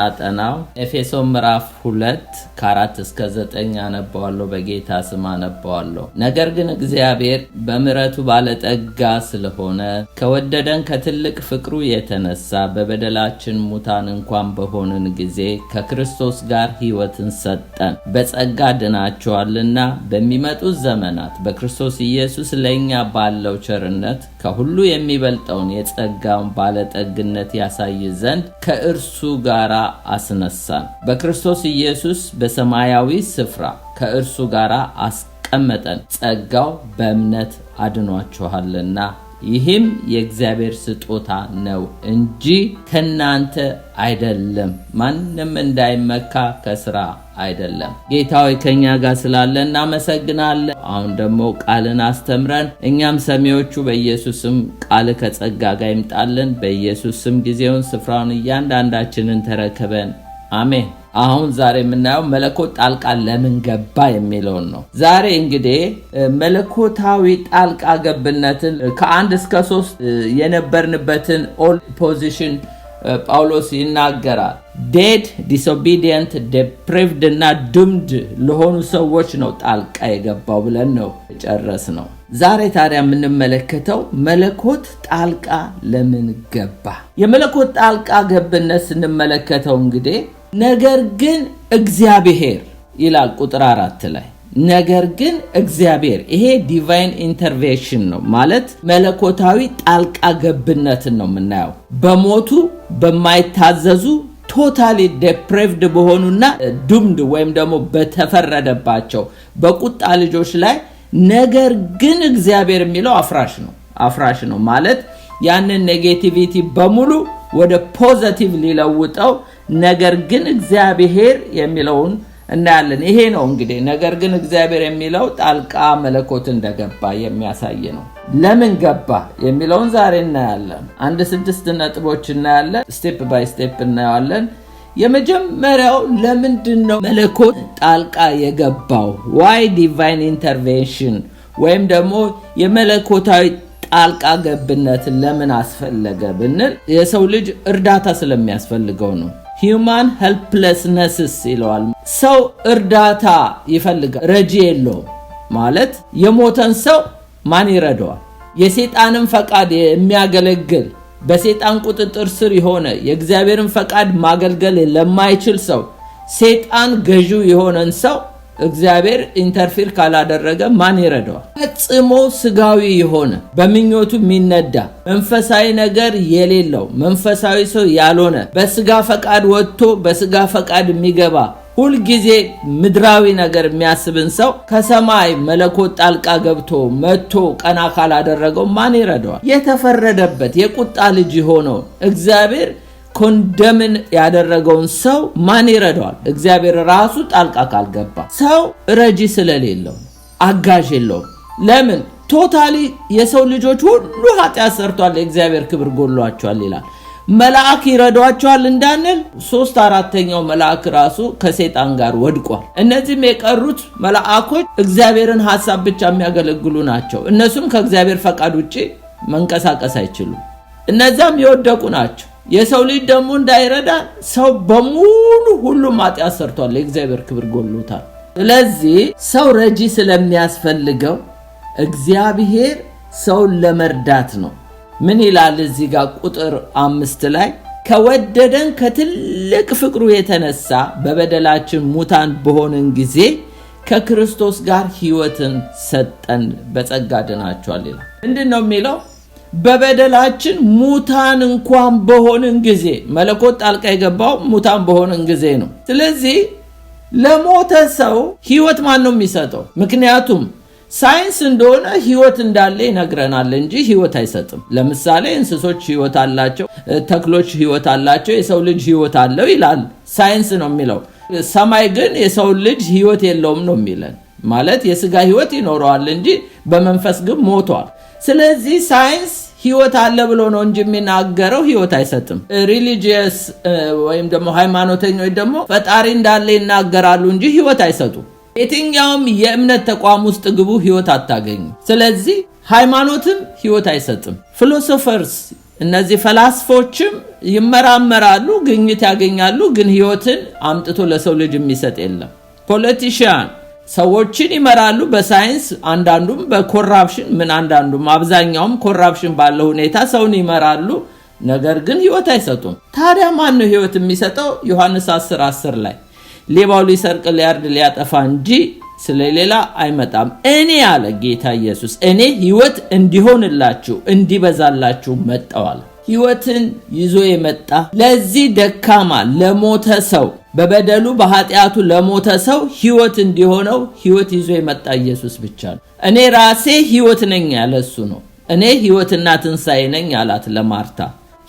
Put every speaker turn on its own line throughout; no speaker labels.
የምናጠናው ኤፌሶን ምዕራፍ 2 ከ4 እስከ 9 አነባዋለሁ። በጌታ ስም አነባዋለሁ። ነገር ግን እግዚአብሔር በምሕረቱ ባለጠጋ ስለሆነ ከወደደን ከትልቅ ፍቅሩ የተነሳ በበደላችን ሙታን እንኳን በሆንን ጊዜ ከክርስቶስ ጋር ሕይወትን ሰጠን። በጸጋ ድናችኋልና በሚመጡት ዘመናት በክርስቶስ ኢየሱስ ለእኛ ባለው ቸርነት ከሁሉ የሚበልጠውን የጸጋውን ባለጠግነት ያሳይ ዘንድ ከእርሱ ጋር አስነሳን። በክርስቶስ ኢየሱስ በሰማያዊ ስፍራ ከእርሱ ጋር አስቀመጠን። ጸጋው በእምነት አድኗችኋልና ይህም የእግዚአብሔር ስጦታ ነው እንጂ ከናንተ አይደለም፣ ማንም እንዳይመካ ከስራ አይደለም። ጌታዊ ከኛ ጋር ስላለ እናመሰግናለን። አሁን ደግሞ ቃልን አስተምረን እኛም ሰሚዎቹ በኢየሱስም ቃል ከጸጋ ጋር ይምጣልን። በኢየሱስም ጊዜውን ስፍራውን እያንዳንዳችንን ተረከበን። አሜን። አሁን ዛሬ የምናየው መለኮት ጣልቃ ለምን ገባ የሚለውን ነው። ዛሬ እንግዲህ መለኮታዊ ጣልቃ ገብነትን ከ1 እስከ 3 የነበርንበትን ኦልድ ፖዚሽን ጳውሎስ ይናገራል። ዴድ ዲስኦቢዲየንት ዴፕሪቭድ እና ዱምድ ለሆኑ ሰዎች ነው ጣልቃ የገባው ብለን ነው ጨረስ ነው። ዛሬ ታዲያ የምንመለከተው መለኮት ጣልቃ ለምን ገባ። የመለኮት ጣልቃ ገብነት ስንመለከተው እንግዲህ ነገር ግን እግዚአብሔር ይላል ቁጥር 4 ላይ። ነገር ግን እግዚአብሔር፣ ይሄ ዲቫይን ኢንተርቬንሽን ነው ማለት መለኮታዊ ጣልቃ ገብነትን ነው የምናየው። በሞቱ በማይታዘዙ ቶታሊ ዴፕሬቭድ በሆኑና ዱምድ ወይም ደግሞ በተፈረደባቸው በቁጣ ልጆች ላይ ነገር ግን እግዚአብሔር የሚለው አፍራሽ ነው ማለት ያንን ኔጌቲቪቲ በሙሉ ወደ ፖዚቲቭ ሊለውጠው ነገር ግን እግዚአብሔር የሚለውን እናያለን። ይሄ ነው እንግዲህ ነገር ግን እግዚአብሔር የሚለው ጣልቃ መለኮት እንደገባ የሚያሳይ ነው። ለምን ገባ የሚለውን ዛሬ እናያለን። 6 ነጥቦች እናያለን። ስቴፕ ባይ ስቴፕ እናያለን። የመጀመሪያው ለምንድነው መለኮት ጣልቃ የገባው? ዋይ ዲቫይን ኢንተርቬንሽን ወይም ደግሞ የመለኮታዊ ጣልቃ ገብነትን ለምን አስፈለገ ብንል የሰው ልጅ እርዳታ ስለሚያስፈልገው ነው። ሂውማን ሄልፕለስነስ ይለዋል። ሰው እርዳታ ይፈልጋል፣ ረጂ የለውም ማለት የሞተን ሰው ማን ይረዳዋል? የሰይጣንን ፈቃድ የሚያገለግል በሰይጣን ቁጥጥር ስር የሆነ የእግዚአብሔርን ፈቃድ ማገልገል ለማይችል ሰው ሰይጣን ገዢው የሆነን ሰው እግዚአብሔር ኢንተርፊር ካላደረገ ማን ይረዳዋል? ፈጽሞ ስጋዊ የሆነ በምኞቱ የሚነዳ መንፈሳዊ ነገር የሌለው መንፈሳዊ ሰው ያልሆነ በስጋ ፈቃድ ወጥቶ በስጋ ፈቃድ የሚገባ ሁልጊዜ ምድራዊ ነገር የሚያስብን ሰው ከሰማይ መለኮት ጣልቃ ገብቶ መጥቶ ቀና ካላደረገው ማን ይረዳዋል? የተፈረደበት የቁጣ ልጅ የሆነው እግዚአብሔር ኮንደምን ያደረገውን ሰው ማን ይረዳዋል? እግዚአብሔር ራሱ ጣልቃ ካልገባ። ሰው ረጂ ስለሌለው አጋዥ የለውም። ለምን? ቶታሊ የሰው ልጆች ሁሉ ኃጢአት ሰርቷል፣ የእግዚአብሔር ክብር ጎሏቸዋል ይላል። መልአክ ይረዷቸዋል እንዳንል 3/4ኛው መልአክ ራሱ ከሰይጣን ጋር ወድቋል። እነዚህም የቀሩት መልአኮች እግዚአብሔርን ሐሳብ ብቻ የሚያገለግሉ ናቸው። እነሱም ከእግዚአብሔር ፈቃድ ውጪ መንቀሳቀስ አይችሉም። እነዛም የወደቁ ናቸው። የሰው ልጅ ደግሞ እንዳይረዳ ሰው በሙሉ ሁሉም ኃጢአት ሰርቷል፣ የእግዚአብሔር ክብር ጎሎታል። ስለዚህ ሰው ረጂ ስለሚያስፈልገው እግዚአብሔር ሰውን ለመርዳት ነው። ምን ይላል እዚህ ጋር ቁጥር 5 ላይ? ከወደደን ከትልቅ ፍቅሩ የተነሳ በበደላችን ሙታን በሆንን ጊዜ ከክርስቶስ ጋር ሕይወትን ሰጠን፣ በጸጋ ድናችኋል ይላል። ምንድነው የሚለው? በበደላችን ሙታን እንኳን በሆንን ጊዜ። መለኮት ጣልቃ የገባው ሙታን በሆንን ጊዜ ነው። ስለዚህ ለሞተ ሰው ሕይወት ማን ነው የሚሰጠው? ምክንያቱም ሳይንስ እንደሆነ ሕይወት እንዳለ ይነግረናል እንጂ ሕይወት አይሰጥም። ለምሳሌ እንስሶች ሕይወት አላቸው፣ ተክሎች ሕይወት አላቸው፣ የሰው ልጅ ሕይወት አለው ይላል ሳይንስ ነው የሚለው። ሰማይ ግን የሰው ልጅ ሕይወት የለውም ነው የሚለን። ማለት የስጋ ሕይወት ይኖረዋል እንጂ በመንፈስ ግን ሞቷል። ስለዚህ ሳይንስ ሕይወት አለ ብሎ ነው እንጂ የሚናገረው ሕይወት አይሰጥም። ሪሊጂየስ ወይም ደግሞ ሃይማኖተኞች ደግሞ ፈጣሪ እንዳለ ይናገራሉ እንጂ ሕይወት አይሰጡም። የትኛውም የእምነት ተቋም ውስጥ ግቡ ሕይወት አታገኙ። ስለዚህ ሃይማኖትም ሕይወት አይሰጥም። ፊሎሶፈርስ እነዚህ ፈላስፎችም ይመራመራሉ፣ ግኝት ያገኛሉ፣ ግን ህይወትን አምጥቶ ለሰው ልጅ የሚሰጥ የለም። ፖለቲሻን ሰዎችን ይመራሉ በሳይንስ፣ አንዳንዱም በኮራፕሽን አንዳንዱም አብዛኛውም ኮራፕሽን ባለው ሁኔታ ሰውን ይመራሉ፣ ነገር ግን ህይወት አይሰጡም። ታዲያ ማን ነው ህይወት የሚሰጠው? ዮሐንስ 10:10 ላይ ሌባው ሊሰርቅ ሊያርድ ሊያጠፋ እንጂ ስለሌላ አይመጣም፣ እኔ አለ ጌታ ኢየሱስ፣ እኔ ህይወት እንዲሆንላችሁ እንዲበዛላችሁ መጣሁ አለ። ህይወትን ይዞ የመጣ ለዚህ ደካማ ለሞተ ሰው፣ በበደሉ በኃጢአቱ ለሞተ ሰው ህይወት እንዲሆነው ህይወት ይዞ የመጣ ኢየሱስ ብቻ ነው። እኔ ራሴ ህይወት ነኝ ያለ እሱ ነው። እኔ ህይወትና ትንሣኤ ነኝ አላት ለማርታ።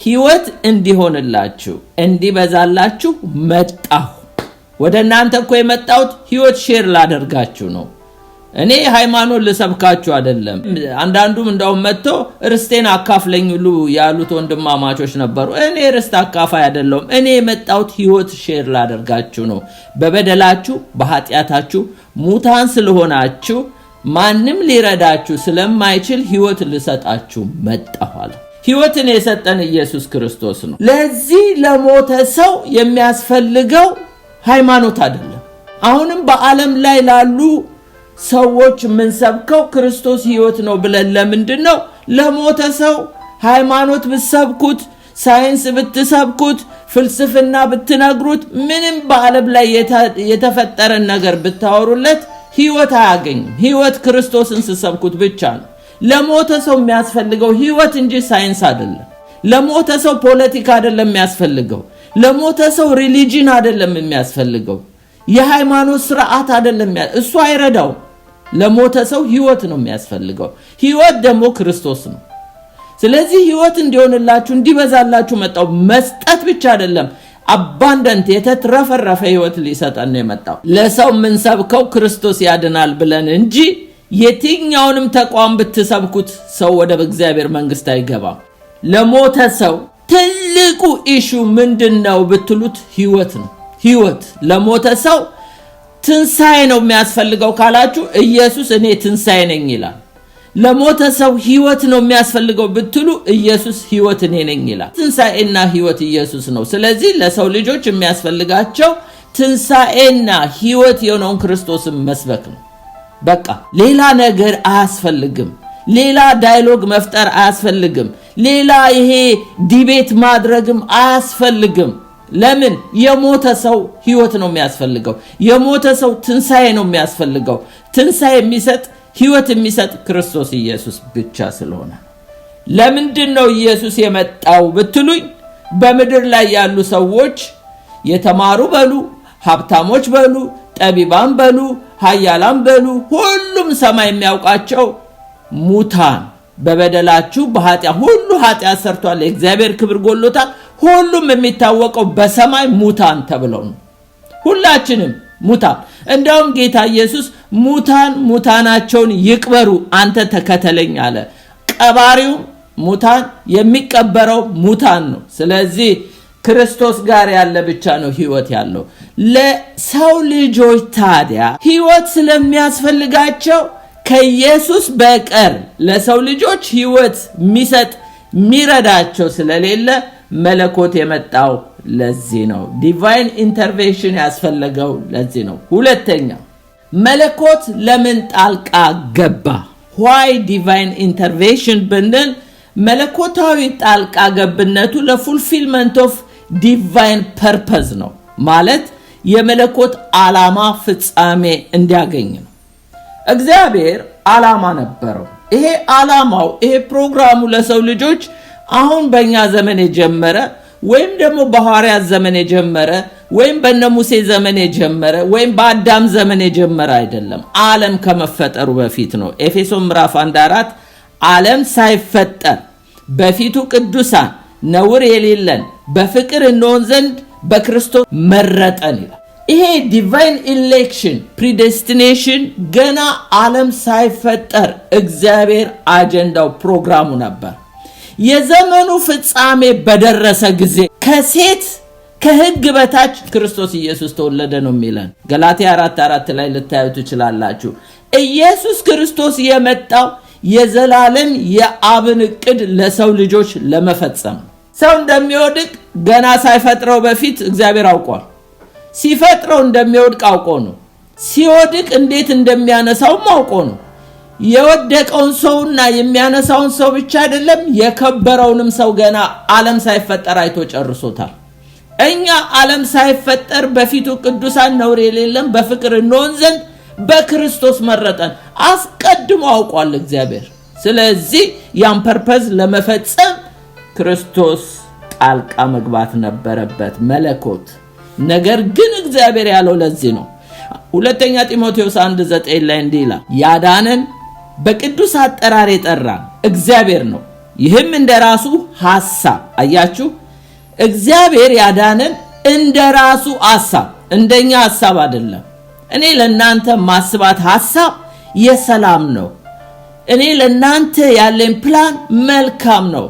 ህይወት እንዲሆንላችሁ እንዲበዛላችሁ መጣሁ። ወደ እናንተ እኮ የመጣሁት ህይወት ሼር ላደርጋችሁ ነው። እኔ ሃይማኖት ልሰብካችሁ አይደለም። አንዳንዱም እንደውም መጥቶ ርስቴን አካፍለኝ ሁሉ ያሉት ወንድማማቾች ነበሩ። እኔ ርስት አካፋይ አይደለም። እኔ የመጣሁት ህይወት ሼር ላደርጋችሁ ነው። በበደላችሁ በኃጢአታችሁ ሙታን ስለሆናችሁ ማንም ሊረዳችሁ ስለማይችል ህይወት ልሰጣችሁ መጣሁ አለ። ህይወትን የሰጠን ኢየሱስ ክርስቶስ ነው። ለዚህ ለሞተ ሰው የሚያስፈልገው ሃይማኖት አይደለም። አሁንም በዓለም ላይ ላሉ ሰዎች የምንሰብከው ክርስቶስ ህይወት ነው ብለን ለምንድነው? ለሞተ ሰው ሃይማኖት ብትሰብኩት፣ ሳይንስ ብትሰብኩት፣ ፍልስፍና ብትነግሩት፣ ምንም በዓለም ላይ የተፈጠረ ነገር ብታወሩለት ህይወት አያገኝም። ህይወት ክርስቶስን ሲሰብኩት ብቻ ነው። ለሞተ ሰው የሚያስፈልገው ህይወት እንጂ ሳይንስ አይደለም። ለሞተ ሰው ፖለቲካ አይደለም የሚያስፈልገው። ለሞተ ሰው ሪሊጂን አይደለም የሚያስፈልገው። የሃይማኖት ስርዓት አይደለም፣ እሱ አይረዳው። ለሞተ ሰው ህይወት ነው የሚያስፈልገው። ህይወት ደግሞ ክርስቶስ ነው። ስለዚህ ህይወት እንዲሆንላችሁ እንዲበዛላችሁ መጣው። መስጠት ብቻ አይደለም፣ አባንዳንት የተትረፈረፈ ህይወት ሊሰጠን ነው የመጣው። ለሰው የምንሰብከው ክርስቶስ ያድናል ብለን እንጂ የትኛውንም ተቋም ብትሰብኩት ሰው ወደ እግዚአብሔር መንግስት አይገባም። ለሞተ ሰው ትልቁ ኢሹ ምንድነው ብትሉት ህይወት ነው። ህይወት ለሞተ ሰው ትንሣኤ ነው የሚያስፈልገው ካላችሁ ኢየሱስ እኔ ትንሣኤ ነኝ ይላል። ለሞተ ሰው ህይወት ነው የሚያስፈልገው ብትሉ ኢየሱስ ህይወት እኔ ነኝ ይላል። ትንሣኤና ህይወት ኢየሱስ ነው። ስለዚህ ለሰው ልጆች የሚያስፈልጋቸው ትንሣኤና ህይወት የሆነውን ክርስቶስን መስበክ ነው። በቃ ሌላ ነገር አያስፈልግም። ሌላ ዳያሎግ መፍጠር አያስፈልግም። ሌላ ይሄ ዲቤት ማድረግም አያስፈልግም። ለምን? የሞተ ሰው ህይወት ነው የሚያስፈልገው። የሞተ ሰው ትንሣኤ ነው የሚያስፈልገው። ትንሣኤ የሚሰጥ ህይወት የሚሰጥ ክርስቶስ ኢየሱስ ብቻ ስለሆነ። ለምንድነው ኢየሱስ የመጣው ብትሉኝ፣ በምድር ላይ ያሉ ሰዎች የተማሩ በሉ፣ ሀብታሞች በሉ፣ ጠቢባን በሉ፣ ኃያላን በሉ፣ ሁሉም ሰማይ የሚያውቃቸው ሙታን በበደላችሁ በኃጢአት ሁሉ ኃጢአት ሰርቷል፣ የእግዚአብሔር ክብር ጎሎታል። ሁሉም የሚታወቀው በሰማይ ሙታን ተብለው ነው። ሁላችንም ሙታን። እንደውም ጌታ ኢየሱስ ሙታናቸውን ይቅበሩ አንተ ተከተለኝ አለ። ቀባሪው ሙታን፣ የሚቀበረው ሙታን ነው። ስለዚህ ክርስቶስ ጋር ያለ ብቻ ነው ህይወት ያለው። ለሰው ልጆች ታዲያ ህይወት ስለሚያስፈልጋቸው ከኢየሱስ በቀር ለሰው ልጆች ህይወት የሚሰጥ የሚረዳቸው ስለሌለ መለኮት የመጣው ለዚህ ነው። ዲቫይን ኢንተርቬንሽን ያስፈልገው ለዚህ ነው። ሁለተኛ መለኮት ለምን ጣልቃ ገባ? why divine intervention ብንል መለኮታዊ ጣልቃ ገብነቱ ለፉልፊልመንት ኦፍ ዲቫይን ፐርፐዝ ነው። ማለት የመለኮት ዓላማ ፍጻሜ እንዲያገኝ ነው። እግዚአብሔር ዓላማ ነበረው። ይሄ ዓላማው ይሄ ፕሮግራሙ ለሰው ልጆች አሁን በእኛ ዘመን የጀመረ ወይም ደግሞ በሐዋርያት ዘመን የጀመረ ወይም በነሙሴ ዘመን የጀመረ ወይም በአዳም ዘመን የጀመረ አይደለም። ዓለም ከመፈጠሩ በፊት ነው። ኤፌሶን ምዕራፍ 1:4 ዓለም ሳይፈጠር በፊቱ ቅዱሳን ነውር የሌለን በፍቅር እንሆን ዘንድ በክርስቶስ መረጠን ይላል። ይሄ ዲቫይን ኢሌክሽን ፕሪዴስቲኔሽን ገና ዓለም ሳይፈጠር እግዚአብሔር አጀንዳው ፕሮግራሙ ነበር። የዘመኑ ፍጻሜ በደረሰ ጊዜ ከሴት ከሕግ በታች ክርስቶስ ኢየሱስ ተወለደ ነው የሚለን። ገላትያ 4:4 ላይ ልታዩ ትችላላችሁ። ኢየሱስ ክርስቶስ የመጣው የዘላለም የአብን ዕቅድ ለሰው ልጆች ለመፈጸም። ሰው እንደሚወድቅ ገና ሳይፈጥረው በፊት እግዚአብሔር አውቋል። ሲፈጥረው እንደሚወድቅ አውቆ ነው። ሲወድቅ እንዴት እንደሚያነሳው አውቆ ነው። የወደቀውን ሰውና የሚያነሳውን ሰው ብቻ አይደለም የከበረውንም ሰው ገና ዓለም ሳይፈጠር አይቶ ጨርሶታል። እኛ ዓለም ሳይፈጠር በፊቱ ቅዱሳን ነውር የሌለን በፍቅር እንሆን ዘንድ በክርስቶስ መረጠን አስቀድሞ አውቋል እግዚአብሔር። ስለዚህ ያን ፐርፐዝ ለመፈጸም ክርስቶስ ጣልቃ መግባት ነበረበት መለኮት። ነገር ግን እግዚአብሔር ያለው ለዚህ ነው። ሁለተኛ ጢሞቴዎስ 1:9 ላይ እንዲህ ይላል፣ ያዳነን በቅዱስ አጠራር የጠራን እግዚአብሔር ነው፣ ይህም እንደራሱ ሐሳብ። አያችሁ፣ እግዚአብሔር ያዳነን እንደራሱ ሐሳብ፣ እንደኛ ሐሳብ አይደለም። እኔ ለእናንተ ማስባት ሐሳብ የሰላም ነው። እኔ ለእናንተ ያለኝ ፕላን መልካም ነው፣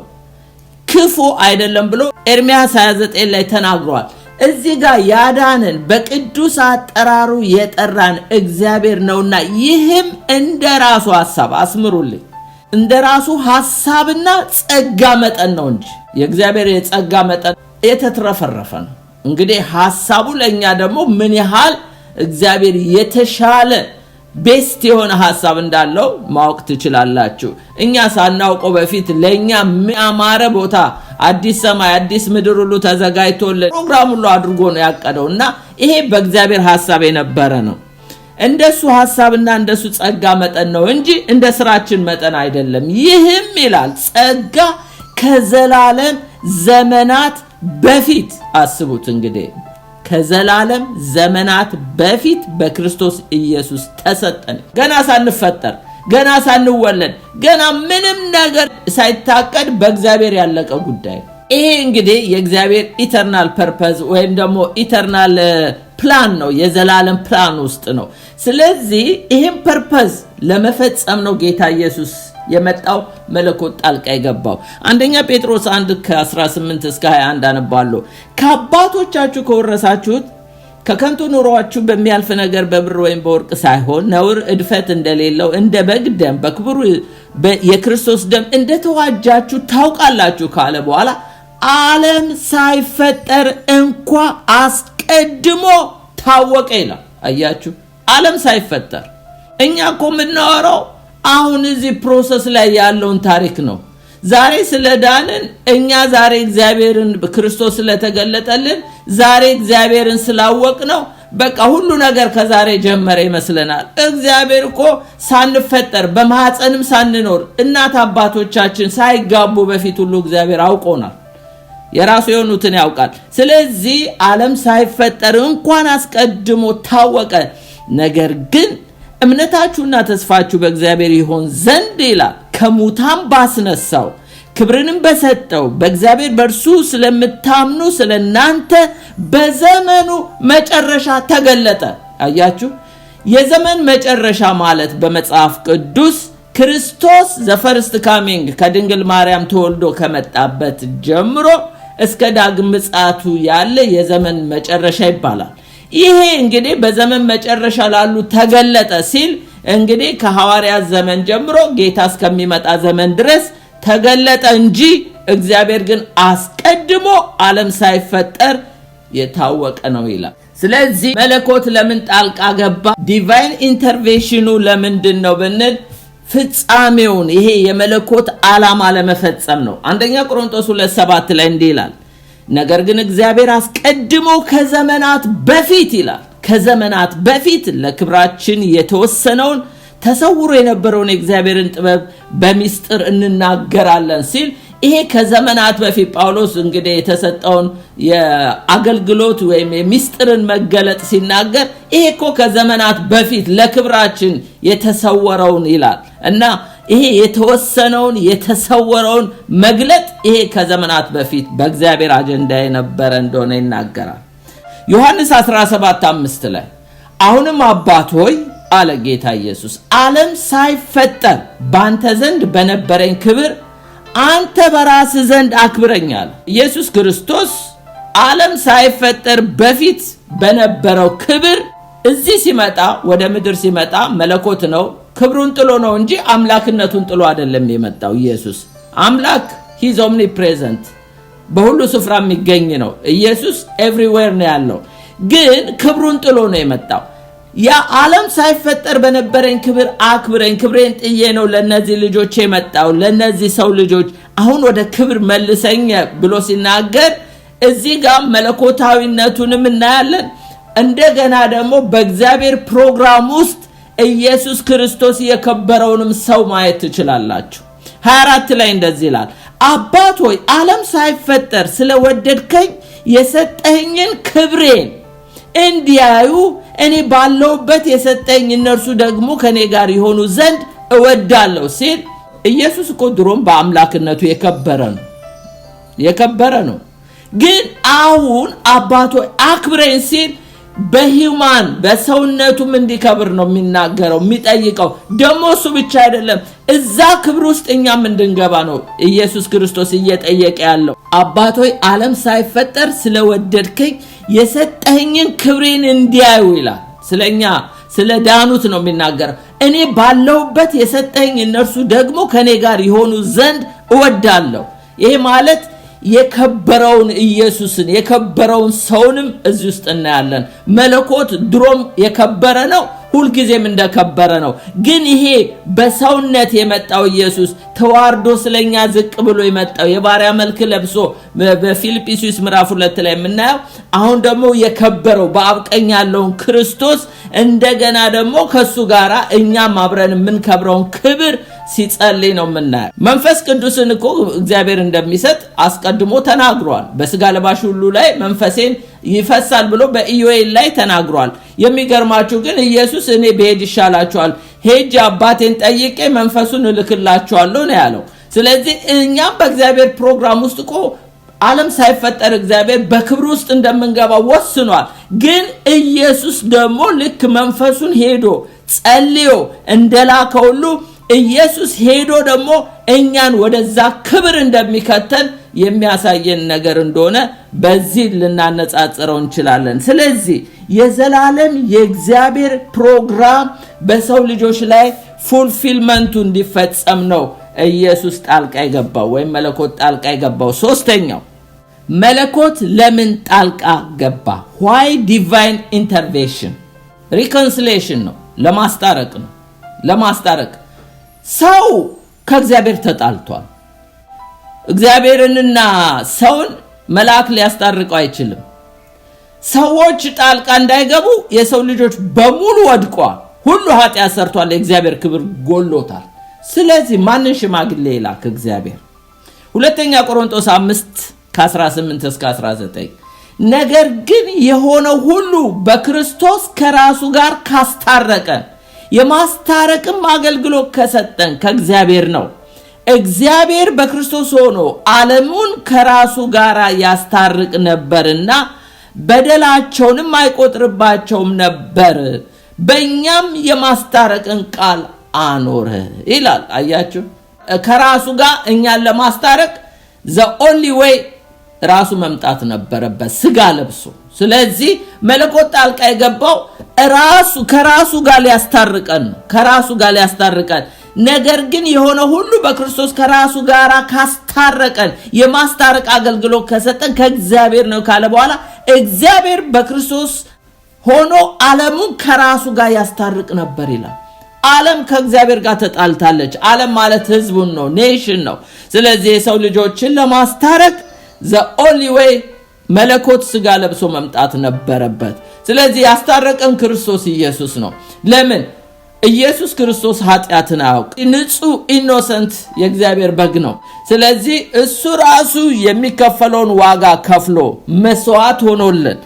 ክፉ አይደለም ብሎ ኤርምያስ 29 ላይ ተናግሯል። እዚህ ጋር ያዳነን በቅዱስ አጠራሩ የጠራን እግዚአብሔር ነውና ይህም እንደራሱ ሐሳብ፣ አስምሩልኝ፣ እንደራሱ ሐሳብና ጸጋ መጠን ነው እንጂ የእግዚአብሔር የጸጋ መጠን የተትረፈረፈ ነው። እንግዲህ ሐሳቡ ለኛ ደግሞ ምን ያህል እግዚአብሔር የተሻለ ቤስት የሆነ ሐሳብ እንዳለው ማወቅ ትችላላችሁ። እኛ ሳናውቀው በፊት ለኛ የሚያማረ ቦታ አዲስ ሰማይ አዲስ ምድር ሁሉ ተዘጋጅቶልን ፕሮግራም ሁሉ አድርጎ ነው ያቀደውና ይሄ በእግዚአብሔር ሐሳብ የነበረ ነው። እንደሱ ሐሳብና እንደሱ ጸጋ መጠን ነው እንጂ እንደ ስራችን መጠን አይደለም። ይህም ይላል ጸጋ ከዘላለም ዘመናት በፊት፣ አስቡት እንግዲህ ከዘላለም ዘመናት በፊት በክርስቶስ ኢየሱስ ተሰጠን። ገና ሳንፈጠር፣ ገና ሳንወለድ፣ ገና ምንም ነገር ሳይታቀድ በእግዚአብሔር ያለቀ ጉዳይ። ይሄ እንግዲህ የእግዚአብሔር ኢተርናል ፐርፐዝ ወይም ደግሞ ኢተርናል ፕላን ነው፣ የዘላለም ፕላን ውስጥ ነው። ስለዚህ ይሄን ፐርፐዝ ለመፈጸም ነው ጌታ ኢየሱስ የመጣው፣ መለኮት ጣልቃ የገባው። አንደኛ ጴጥሮስ 1:18 እስከ 21 አነባለሁ። ከአባቶቻችሁ ከወረሳችሁት ከከንቱ ኑሮአችሁ በሚያልፍ ነገር በብር ወይም በወርቅ ሳይሆን ነውር እድፈት እንደሌለው እንደ በግ ደም በክብሩ የክርስቶስ ደም እንደተዋጃችሁ ታውቃላችሁ ካለ በኋላ ዓለም ሳይፈጠር እንኳ አስቀድሞ ታወቀ ይላል። አያችሁ፣ ዓለም ሳይፈጠር። እኛ እኮ የምናወራው አሁን እዚህ ፕሮሰስ ላይ ያለውን ታሪክ ነው። ዛሬ ስለዳንን እኛ ዛሬ እግዚአብሔርን በክርስቶስ ስለተገለጠልን ዛሬ እግዚአብሔርን ስላወቅ ነው በቃ ሁሉ ነገር ከዛሬ ጀመረ ይመስለናል። እግዚአብሔር እኮ ሳንፈጠር በማህፀንም ሳንኖር እናት አባቶቻችን ሳይጋቡ በፊት ሁሉ እግዚአብሔር አውቆናል። የራሱ የሆኑትን ያውቃል። ስለዚህ ዓለም ሳይፈጠር እንኳን አስቀድሞ ታወቀ። ነገር ግን እምነታችሁና ተስፋችሁ በእግዚአብሔር ይሆን ዘንድ ይላል ከሙታን ባስነሳው ክብርንም በሰጠው በእግዚአብሔር በእርሱ ስለምታምኑ ስለናንተ በዘመኑ መጨረሻ ተገለጠ። አያችሁ፣ የዘመን መጨረሻ ማለት በመጽሐፍ ቅዱስ ክርስቶስ ዘፈርስት ካሚንግ ከድንግል ማርያም ተወልዶ ከመጣበት ጀምሮ እስከ ዳግም ምጽአቱ ያለ የዘመን መጨረሻ ይባላል። ይሄ እንግዲህ በዘመን መጨረሻ ላሉ ተገለጠ ሲል እንግዲህ ከሐዋርያት ዘመን ጀምሮ ጌታ እስከሚመጣ ዘመን ድረስ ተገለጠ እንጂ እግዚአብሔር ግን አስቀድሞ ዓለም ሳይፈጠር የታወቀ ነው ይላል። ስለዚህ መለኮት ለምን ጣልቃ ገባ? ዲቫይን ኢንተርቬንሽኑ ለምንድን ነው ብንል ፍጻሜውን ይሄ የመለኮት ዓላማ ለመፈጸም ነው። አንደኛ ቆሮንቶስ 2:7 ላይ እንዲህ ይላል፣ ነገር ግን እግዚአብሔር አስቀድሞ ከዘመናት በፊት ይላል ከዘመናት በፊት ለክብራችን የተወሰነውን ተሰውሮ የነበረውን የእግዚአብሔርን ጥበብ በሚስጥር እንናገራለን ሲል ይሄ ከዘመናት በፊት ጳውሎስ እንግዲህ የተሰጠውን የአገልግሎት ወይም የሚስጥርን መገለጥ ሲናገር ይሄ እኮ ከዘመናት በፊት ለክብራችን የተሰወረውን ይላል እና ይሄ የተሰወረውን መግለጥ ይሄ ከዘመናት በፊት በእግዚአብሔር አጀንዳ የነበረ እንደሆነ ይናገራል። ዮሐንስ 17:5 ላይ አሁንም አባት ሆይ አለ ጌታ ኢየሱስ ዓለም ሳይፈጠር ባንተ ዘንድ በነበረኝ ክብር አንተ በራስ ዘንድ አክብረኛል። ኢየሱስ ክርስቶስ ዓለም ሳይፈጠር በፊት በነበረው ክብር እዚህ ሲመጣ ወደ ምድር ሲመጣ መለኮት ነው፣ ክብሩን ጥሎ ነው እንጂ አምላክነቱን ጥሎ አይደለም የመጣው። ኢየሱስ አምላክ ሂዝ ኦምኒፕሬዘንት በሁሉ ስፍራ የሚገኝ ነው። ኢየሱስ ኤቭሪዌር ነው ያለው። ግን ክብሩን ጥሎ ነው የመጣው። ያ ዓለም ሳይፈጠር በነበረኝ ክብር አክብረኝ፣ ክብሬን ጥዬ ነው ለነዚህ ልጆች የመጣው፣ ለነዚህ ሰው ልጆች አሁን ወደ ክብር መልሰኝ ብሎ ሲናገር እዚህ ጋር መለኮታዊነቱንም እናያለን። እንደገና ደግሞ በእግዚአብሔር ፕሮግራም ውስጥ ኢየሱስ ክርስቶስ የከበረውንም ሰው ማየት ትችላላችሁ። 24 ላይ እንደዚህ ይላል፣ አባት ሆይ ዓለም ሳይፈጠር ስለወደድከኝ የሰጠኸኝን ክብሬን እንዲያዩ እኔ ባለውበት የሰጠኝ እነርሱ ደግሞ ከኔ ጋር ይሆኑ ዘንድ እወዳለሁ ሲል ኢየሱስ እኮ ድሮም በአምላክነቱ የከበረ ነው። ግን አሁን አባት ሆይ አክብረኝ ሲል በሂውማን በሰውነቱም እንዲከብር ነው የሚናገረው የሚጠይቀው። ደግሞ እሱ ብቻ አይደለም፣ እዛ ክብር ውስጥ እኛም እንድንገባ ነው ኢየሱስ ክርስቶስ እየጠየቀ ያለው። አባት ሆይ ዓለም ሳይፈጠር ስለወደድከኝ የሰጠኸኝን ክብሬን እንዲያዩ ይላል። ስለኛ ስለ ዳኑት ነው የሚናገረው። እኔ ባለውበት የሰጠኸኝ እነርሱ ደግሞ ከኔ ጋር ይሆኑ ዘንድ እወዳለሁ። ይሄ ማለት የከበረውን ኢየሱስን የከበረውን ሰውንም እዚህ ውስጥ እናያለን። መለኮት ድሮም የከበረ ነው፣ ሁልጊዜም እንደከበረ ነው። ግን ይሄ በሰውነት የመጣው ኢየሱስ ተዋርዶ ስለኛ ዝቅ ብሎ የመጣው የባሪያ መልክ ለብሶ በፊልጵስዩስ ምዕራፍ 2 ላይ የምናየው አሁን ደግሞ የከበረው በአብ ቀኝ ያለውን ክርስቶስ እንደገና ደግሞ ከሱ ጋራ እኛም አብረን የምንከብረውን ክብር ሲጸልይ ነው የምናየው። መንፈስ ቅዱስን እኮ እግዚአብሔር እንደሚሰጥ አስቀድሞ ተናግሯል። በስጋ ለባሽ ሁሉ ላይ መንፈሴን ይፈሳል ብሎ በኢዮኤል ላይ ተናግሯል። የሚገርማችሁ ግን ኢየሱስ እኔ ብሄድ ይሻላችኋል፣ ሄጄ አባቴን ጠይቄ መንፈሱን እልክላችኋለሁ ነው ያለው። ስለዚህ እኛም በእግዚአብሔር ፕሮግራም ውስጥ እኮ ዓለም ሳይፈጠር እግዚአብሔር በክብር ውስጥ እንደምንገባ ወስኗል። ግን ኢየሱስ ደግሞ ልክ መንፈሱን ሄዶ ጸልዮ እንደላከው ሁሉ ኢየሱስ ሄዶ ደግሞ እኛን ወደዛ ክብር እንደሚከተል የሚያሳየን ነገር እንደሆነ በዚህ ልናነጻጽረው እንችላለን። ስለዚህ የዘላለም የእግዚአብሔር ፕሮግራም በሰው ልጆች ላይ ፉልፊልመንቱ እንዲፈጸም ነው ኢየሱስ ጣልቃ ይገባው ወይም መለኮት ጣልቃ ይገባው። ሶስተኛው መለኮት ለምን ጣልቃ ገባ? why divine intervention? reconciliation ነው፣ ለማስታረቅ ነው። ለማስታረቅ ሰው ከእግዚአብሔር ተጣልቷል። እግዚአብሔርንና ሰውን መልአክ ሊያስታርቀው አይችልም። ሰዎች ጣልቃ እንዳይገቡ የሰው ልጆች በሙሉ ወድቀዋል። ሁሉ ኃጢአት ሰርቷል፣ የእግዚአብሔር ክብር ጎሎታል። ስለዚህ ማንን ሽማግሌ ይላክ እግዚአብሔር? ሁለተኛ ቆሮንቶስ 5:18-19 ነገር ግን የሆነው ሁሉ በክርስቶስ ከራሱ ጋር ካስታረቀን የማስታረቅም አገልግሎት ከሰጠን ከእግዚአብሔር ነው። እግዚአብሔር በክርስቶስ ሆኖ ዓለሙን ከራሱ ጋር ያስታርቅ ነበርና በደላቸውንም አይቆጥርባቸውም ነበር፣ በእኛም የማስታረቅን ቃል አኖረ ይላል። አያችሁ፣ ከራሱ ጋር እኛን ለማስታረቅ the only way ራሱ መምጣት ነበረበት ስጋ ለብሶ። ስለዚህ መለኮት ጣልቃ የገባው ከራሱ ጋር ሊያስታርቀን ነው፣ ከራሱ ጋር ሊያስታርቀን። ነገር ግን የሆነ ሁሉ በክርስቶስ ከራሱ ጋር ካስታረቀን የማስታረቅ አገልግሎት ከሰጠን ከእግዚአብሔር ነው ካለ በኋላ እግዚአብሔር በክርስቶስ ሆኖ ዓለሙን ከራሱ ጋር ያስታርቅ ነበር ይላል። ዓለም ከእግዚአብሔር ጋር ተጣልታለች። ዓለም ማለት ህዝቡን ነው፣ ኔሽን ነው። ስለዚህ የሰው ልጆችን ለማስታረቅ the only way መለኮት ስጋ ለብሶ መምጣት ነበረበት። ስለዚህ ያስታረቀን ክርስቶስ ኢየሱስ ነው። ለምን? ኢየሱስ ክርስቶስ ኃጢአትን አያውቅ፣ ንጹህ ኢኖሰንት የእግዚአብሔር በግ ነው። ስለዚህ እሱ ራሱ የሚከፈለውን ዋጋ ከፍሎ መስዋዕት ሆኖልን፣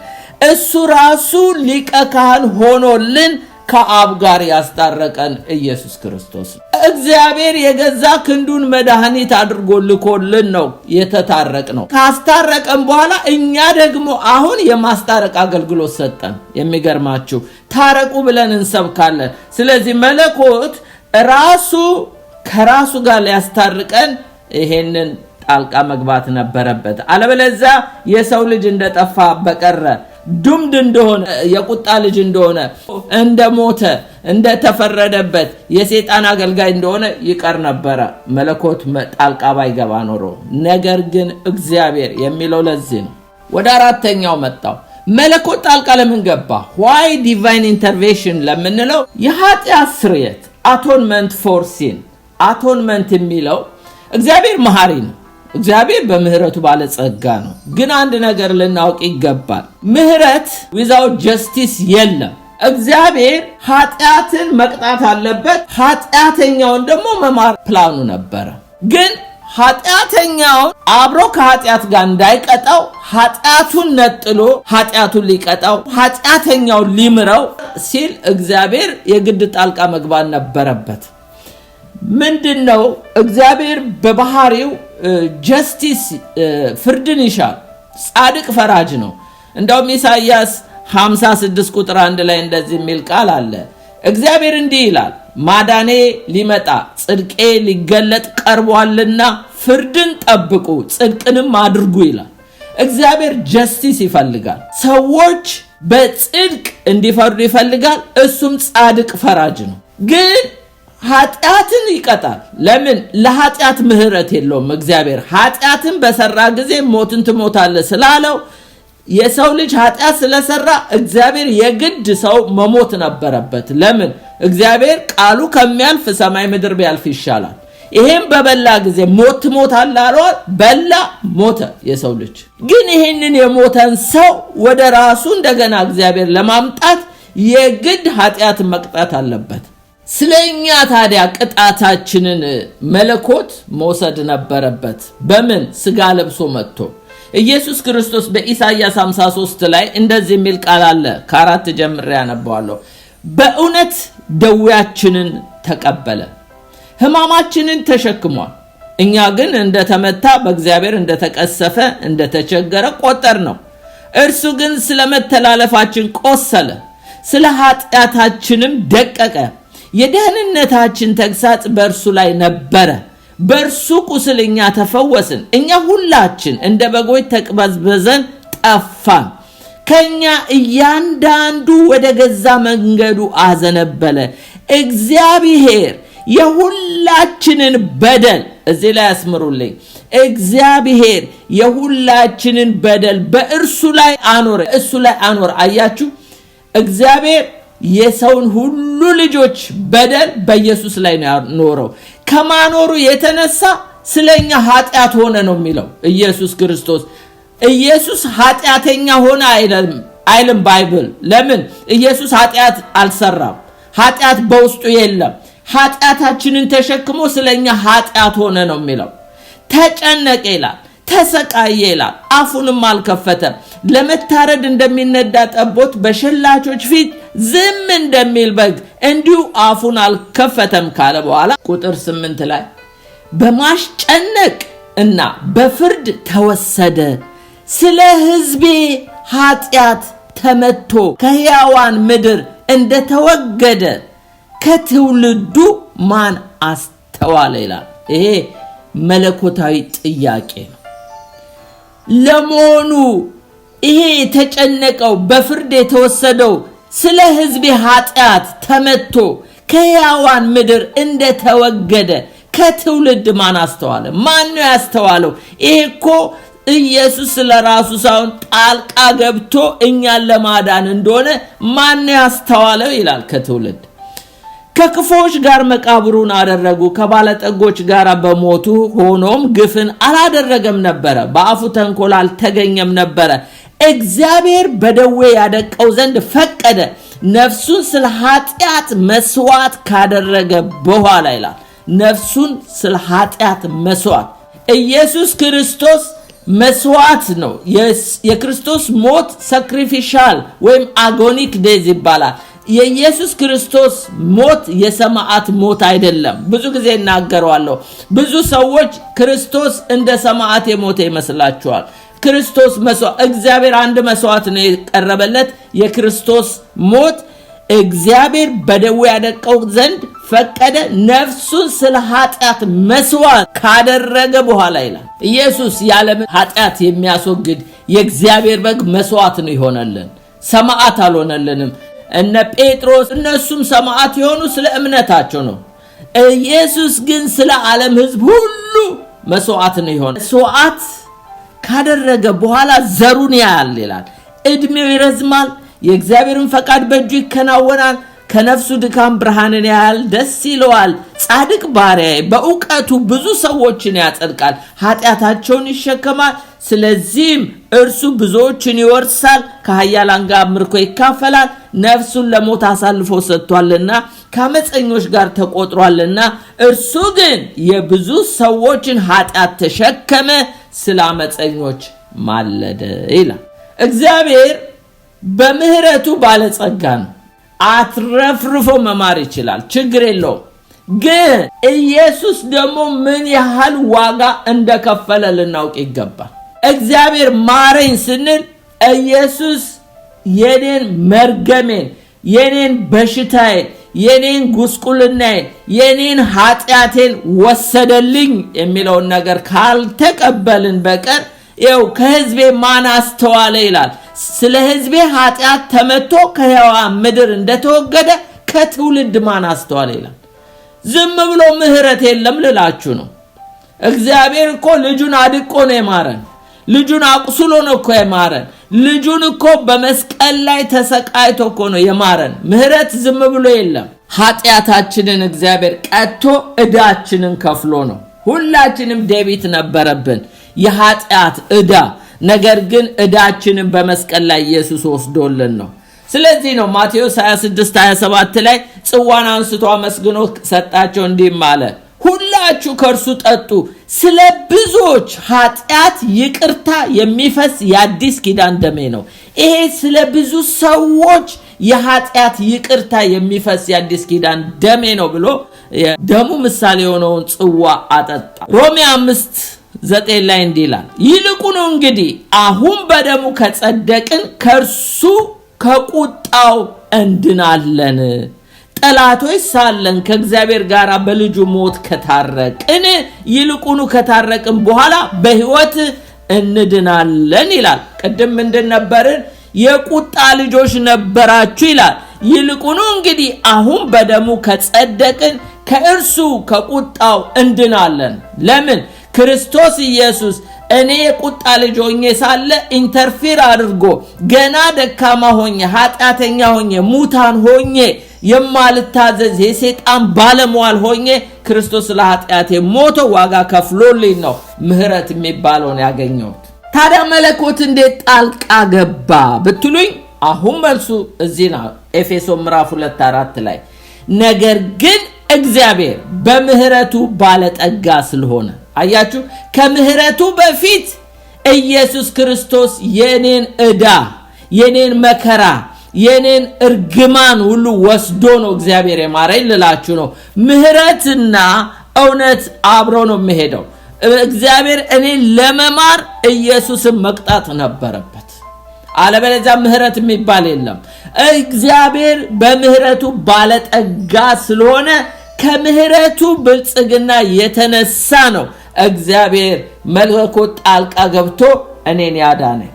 እሱ ራሱ ሊቀ ካህን ሆኖልን ከአብ ጋር ያስታረቀን ኢየሱስ ክርስቶስ ነው። እግዚአብሔር የገዛ ክንዱን መድኃኒት አድርጎ ልኮልን ነው የተታረቅ ነው። ካስታረቀን በኋላ እኛ ደግሞ አሁን የማስታረቅ አገልግሎት ሰጠን። የሚገርማችሁ ታረቁ ብለን እንሰብካለን። ስለዚህ መለኮት ራሱ ከራሱ ጋር ሊያስታርቀን ይሄንን ጣልቃ መግባት ነበረበት። አለበለዚያ የሰው ልጅ እንደጠፋ በቀረ ዱምድ እንደሆነ የቁጣ ልጅ እንደሆነ እንደሞተ እንደተፈረደበት የሰይጣን አገልጋይ እንደሆነ ይቀር ነበር መለኮት ጣልቃ ባይገባ ኖሮ። ነገር ግን እግዚአብሔር የሚለው ለዚህ ነው። ወደ አራተኛው መጣው። መለኮት ጣልቃ ለምን ገባ? why divine intervention ለምንለው የኃጢአት ስርየት atonement for sin atonement የሚለው እግዚአብሔር መሐሪ ነው። እግዚአብሔር በምህረቱ ባለጸጋ ነው። ግን አንድ ነገር ልናውቅ ይገባል። ምህረት without justice የለም። እግዚአብሔር ኃጢአትን መቅጣት አለበት። ኃጢአተኛውን ደግሞ መማር ፕላኑ ነበር። ግን ኃጢአተኛውን አብሮ ከኃጢአት ጋር እንዳይቀጣው ኃጢአቱን ነጥሎ ኃጢአቱን ሊቀጣው ኃጢአተኛውን ሊምረው ሲል እግዚአብሔር የግድ ጣልቃ መግባት ነበረበት። ምንድነው? እግዚአብሔር በባህሪው ጀስቲስ ፍርድን ይሻል። ጻድቅ ፈራጅ ነው። እንደውም ኢሳይያስ 56 ቁጥር 1 ላይ እንደዚህ የሚል ቃል አለ። እግዚአብሔር እንዲህ ይላል፣ ማዳኔ ሊመጣ ጽድቄ ሊገለጥ ቀርቧልና ፍርድን ጠብቁ ጽድቅንም አድርጉ ይላል። እግዚአብሔር ጀስቲስ ይፈልጋል። ሰዎች በጽድቅ እንዲፈርዱ ይፈልጋል። እሱም ጻድቅ ፈራጅ ነው። ግን ኃጢአትን ይቀጣል። ለምን? ለኃጢአት ምህረት የለውም። እግዚአብሔር ኃጢአትን በሰራ ጊዜ ሞትን ትሞታለህ ስላለው የሰው ልጅ ኃጢአት ስለሰራ እግዚአብሔር የግድ ሰው መሞት ነበረበት። ለምን? እግዚአብሔር ቃሉ ከሚያልፍ ሰማይ ምድር ቢያልፍ ይሻላል። ይሄን በበላ ጊዜ ሞት ትሞታለህ አለው። በላ፣ ሞተ የሰው ልጅ። ግን ይሄንን የሞተን ሰው ወደ ራሱ እንደገና እግዚአብሔር ለማምጣት የግድ ኃጢአት መቅጣት አለበት። ስለኛ ታዲያ ቅጣታችንን መለኮት መውሰድ ነበረበት። በምን? ስጋ ለብሶ መጥቶ ኢየሱስ ክርስቶስ በኢሳይያስ 53 ላይ እንደዚህ የሚል ቃል አለ። ከ4 ጀምሬ ያነባዋለሁ። በእውነት ደዌያችንን ተቀበለ፣ ሕማማችንን ተሸክሟል። እኛ ግን እንደተመታ በእግዚአብሔር እንደተቀሰፈ እንደተቸገረ ቆጠር ነው። እርሱ ግን ስለ መተላለፋችን ቆሰለ፣ ስለ ኃጢአታችንም ደቀቀ። የደህንነታችን ተግሳጽ በእርሱ ላይ ነበረ፣ በእርሱ ቁስል እኛ ተፈወስን። እኛ ሁላችን እንደ በጎች ተቅበዝበዘን ጠፋን፣ ከኛ እያንዳንዱ ወደ ገዛ መንገዱ አዘነበለ። እግዚአብሔር የሁላችንን በደል እዚህ ላይ ያስምሩልኝ፣ እግዚአብሔር የሁላችንን በደል በእርሱ ላይ አኖረ፣ እሱ ላይ አኖረ። አያችሁ፣ እግዚአብሔር የሰውን ሁሉ ልጆች በደል በኢየሱስ ላይ ነው ያኖረው። ከማኖሩ የተነሳ ስለኛ ኃጢአት ሆነ ነው የሚለው ኢየሱስ ክርስቶስ። ኢየሱስ ኃጢአተኛ ሆነ አይልም ባይብል። ለምን? ኢየሱስ ኃጢአት አልሰራም፣ ኃጢአት በውስጡ የለም። ኃጢአታችንን ተሸክሞ ስለኛ ኃጢአት ሆነ ነው የሚለው። ተጨነቀ ይላል፣ ተሰቃየ ይላል፣ አፉንም አልከፈተም። ለመታረድ እንደሚነዳ ጠቦት በሸላቾች ፊት ዝም እንደሚል በግ እንዲሁ አፉን አልከፈተም ካለ በኋላ ቁጥር 8 ላይ በማስጨነቅ እና በፍርድ ተወሰደ፣ ስለ ሕዝቤ ኃጢአት ተመቶ ከሕያዋን ምድር እንደተወገደ ከትውልዱ ማን አስተዋለ ይላል። ይሄ መለኮታዊ ጥያቄ ነው። ለመሆኑ ይሄ የተጨነቀው በፍርድ የተወሰደው ስለ ሕዝቤ ኃጢአት ተመቶ ከሕያዋን ምድር እንደተወገደ ከትውልድ ማን አስተዋለ? ማን ነው ያስተዋለው? ይሄ እኮ ኢየሱስ ስለራሱ ሳይሆን ጣልቃ ገብቶ እኛን ለማዳን እንደሆነ ማን ነው ያስተዋለው ይላል። ከትውልድ ከክፎች ጋር መቃብሩን አደረጉ፣ ከባለጠጎች ጋር በሞቱ ሆኖም ግፍን አላደረገም ነበረ፣ በአፉ ተንኮል አልተገኘም ነበረ። እግዚአብሔር በደዌ ያደቀው ዘንድ ፈቀደ፣ ነፍሱን ስለ ኃጢአት መስዋዕት ካደረገ በኋላ ይላል። ነፍሱን ስለ ኃጢአት መስዋዕት። ኢየሱስ ክርስቶስ መስዋዕት ነው። የክርስቶስ ሞት ሳክሪፊሻል ወይም አጎኒክ ዴዝ ይባላል። የኢየሱስ ክርስቶስ ሞት የሰማዕት ሞት አይደለም። ብዙ ጊዜ እናገራለሁ። ብዙ ሰዎች ክርስቶስ እንደ ሰማዕት የሞተ ይመስላቸዋል። ክርስቶስ መስዋዕት፣ እግዚአብሔር አንድ መስዋዕት ነው የቀረበለት። የክርስቶስ ሞት እግዚአብሔር በደዌ ያደቀው ዘንድ ፈቀደ፣ ነፍሱን ስለ ኃጢአት መስዋዕት ካደረገ በኋላ ይላል። ኢየሱስ የዓለምን ኃጢአት የሚያስወግድ የእግዚአብሔር በግ መስዋዕት ነው ይሆነልን፣ ሰማዕት አልሆነልንም። እነ ጴጥሮስ እነሱም ሰማዕት የሆኑ ስለ እምነታቸው ነው። ኢየሱስ ግን ስለ ዓለም ሕዝብ ሁሉ መስዋዕት ነው ይሆነ። መስዋዕት ካደረገ በኋላ ዘሩን ያያል ይላል። እድሜው ይረዝማል፣ የእግዚአብሔርን ፈቃድ በእጁ ይከናወናል። ከነፍሱ ድካም ብርሃንን ያያል፣ ደስ ይለዋል። ጻድቅ ባሪያዬ በእውቀቱ ብዙ ሰዎችን ያጸድቃል፣ ኃጢአታቸውን ይሸከማል። ስለዚህም እርሱ ብዙዎችን ይወርሳል፣ ከኃያላን ጋር ምርኮ ይካፈላል። ነፍሱን ለሞት አሳልፎ ሰጥቷልና ከአመፀኞች ጋር ተቆጥሯልና። እርሱ ግን የብዙ ሰዎችን ኃጢአት ተሸከመ፣ ስለ አመፀኞች ማለደ ይላል። እግዚአብሔር በምህረቱ ባለጸጋ ነው። አትረፍርፎ መማር ይችላል፣ ችግር የለውም። ግን ኢየሱስ ደግሞ ምን ያህል ዋጋ እንደከፈለ ልናውቅ ይገባል። እግዚአብሔር ማረኝ ስንል ኢየሱስ የኔን መርገሜን፣ የኔን በሽታዬን፣ የኔን ጉስቁልናዬን፣ የኔን ኃጢአቴን ወሰደልኝ የሚለውን ነገር ካልተቀበልን በቀር ይኸው ከሕዝቤ ማን አስተዋለ ይላል። ስለ ሕዝቤ ኃጢአት ተመቶ ከሕያዋን ምድር እንደተወገደ ከትውልድ ማን አስተዋለ ይላል። ዝም ብሎ ምህረት የለም ልላችሁ ነው። እግዚአብሔር እኮ ልጁን አድቆ ነው የማረን። ልጁን አቁስሎ ነው እኮ የማረን። ልጁን እኮ በመስቀል ላይ ተሰቃይቶ እኮ ነው የማረን። ምህረት ዝም ብሎ የለም። ኃጢአታችንን እግዚአብሔር ቀጥቶ ዕዳችንን ከፍሎ ነው። ሁላችንም ዴቢት ነበረብን የኃጢአት ዕዳ። ነገር ግን ዕዳችንን በመስቀል ላይ ኢየሱስ ወስዶልን ነው። ስለዚህ ነው ማቴዎስ 26:27 ላይ ጽዋን አንስቶ አመስግኖ ሰጣቸው፣ እንዲህም አለ፣ ሁላችሁ ከእርሱ ጠጡ፣ ስለ ብዙዎች ኃጢአት ይቅርታ የሚፈስ የአዲስ ኪዳን ደሜ ነው። ይሄ ስለ ብዙ ሰዎች የኃጢአት ይቅርታ የሚፈስ የአዲስ ኪዳን ደሜ ነው ብሎ ደሙ ምሳሌ የሆነውን ጽዋ አጠጣ። ሮሜ 5:9 ላይ እንዲህ ይላል፣ ይልቁኑ እንግዲህ አሁን በደሙ ከጸደቅን ከእርሱ ከቁጣው እንድናለን። ጠላቶች ሳለን ከእግዚአብሔር ጋር በልጁ ሞት ከታረቅን፣ ይልቁኑ ከታረቅን በኋላ በሕይወት እንድናለን ይላል። ቅድም እንደነበርን የቁጣ ልጆች ነበራችሁ ይላል። ይልቁኑ እንግዲህ አሁን በደሙ ከጸደቅን ከእርሱ ከቁጣው እንድናለን። ለምን? ክርስቶስ ኢየሱስ እኔ የቁጣ ልጅ ሆኜ ሳለ ኢንተርፌር አድርጎ ገና ደካማ ሆኜ ኃጢአተኛ ሆኜ ሙታን ሆኜ የማልታዘዝ የሰይጣን ባለሟል ሆኜ ክርስቶስ ለኃጢአቴ ሞቶ ዋጋ ከፍሎልኝ ነው ምህረት የሚባለውን ያገኘሁት። ታዲያ መለኮት እንዴት ጣልቃ ገባ ብትሉኝ አሁን መልሱ እዚህ ነው። ኤፌሶን 2:4 ላይ ነገር ግን እግዚአብሔር በምህረቱ ባለጠጋ ስለሆነ፣ አያችሁ፣ ከምህረቱ በፊት ኢየሱስ ክርስቶስ የኔን ዕዳ፣ የኔን መከራ፣ የኔን እርግማን ሁሉ ወስዶ ነው እግዚአብሔር የማረኝ ልላችሁ ነው። ምህረትና እውነት አብሮ ነው የሚሄደው። እግዚአብሔር እኔን ለመማር ኢየሱስን መቅጣት ነበረበት፣ አለበለዚያ ምህረት የሚባል የለም። እግዚአብሔር በምህረቱ ባለጠጋ ስለሆነ ከምህረቱ ብልጽግና የተነሳ ነው እግዚአብሔር መለኮት ጣልቃ ገብቶ እኔን ያዳነኝ።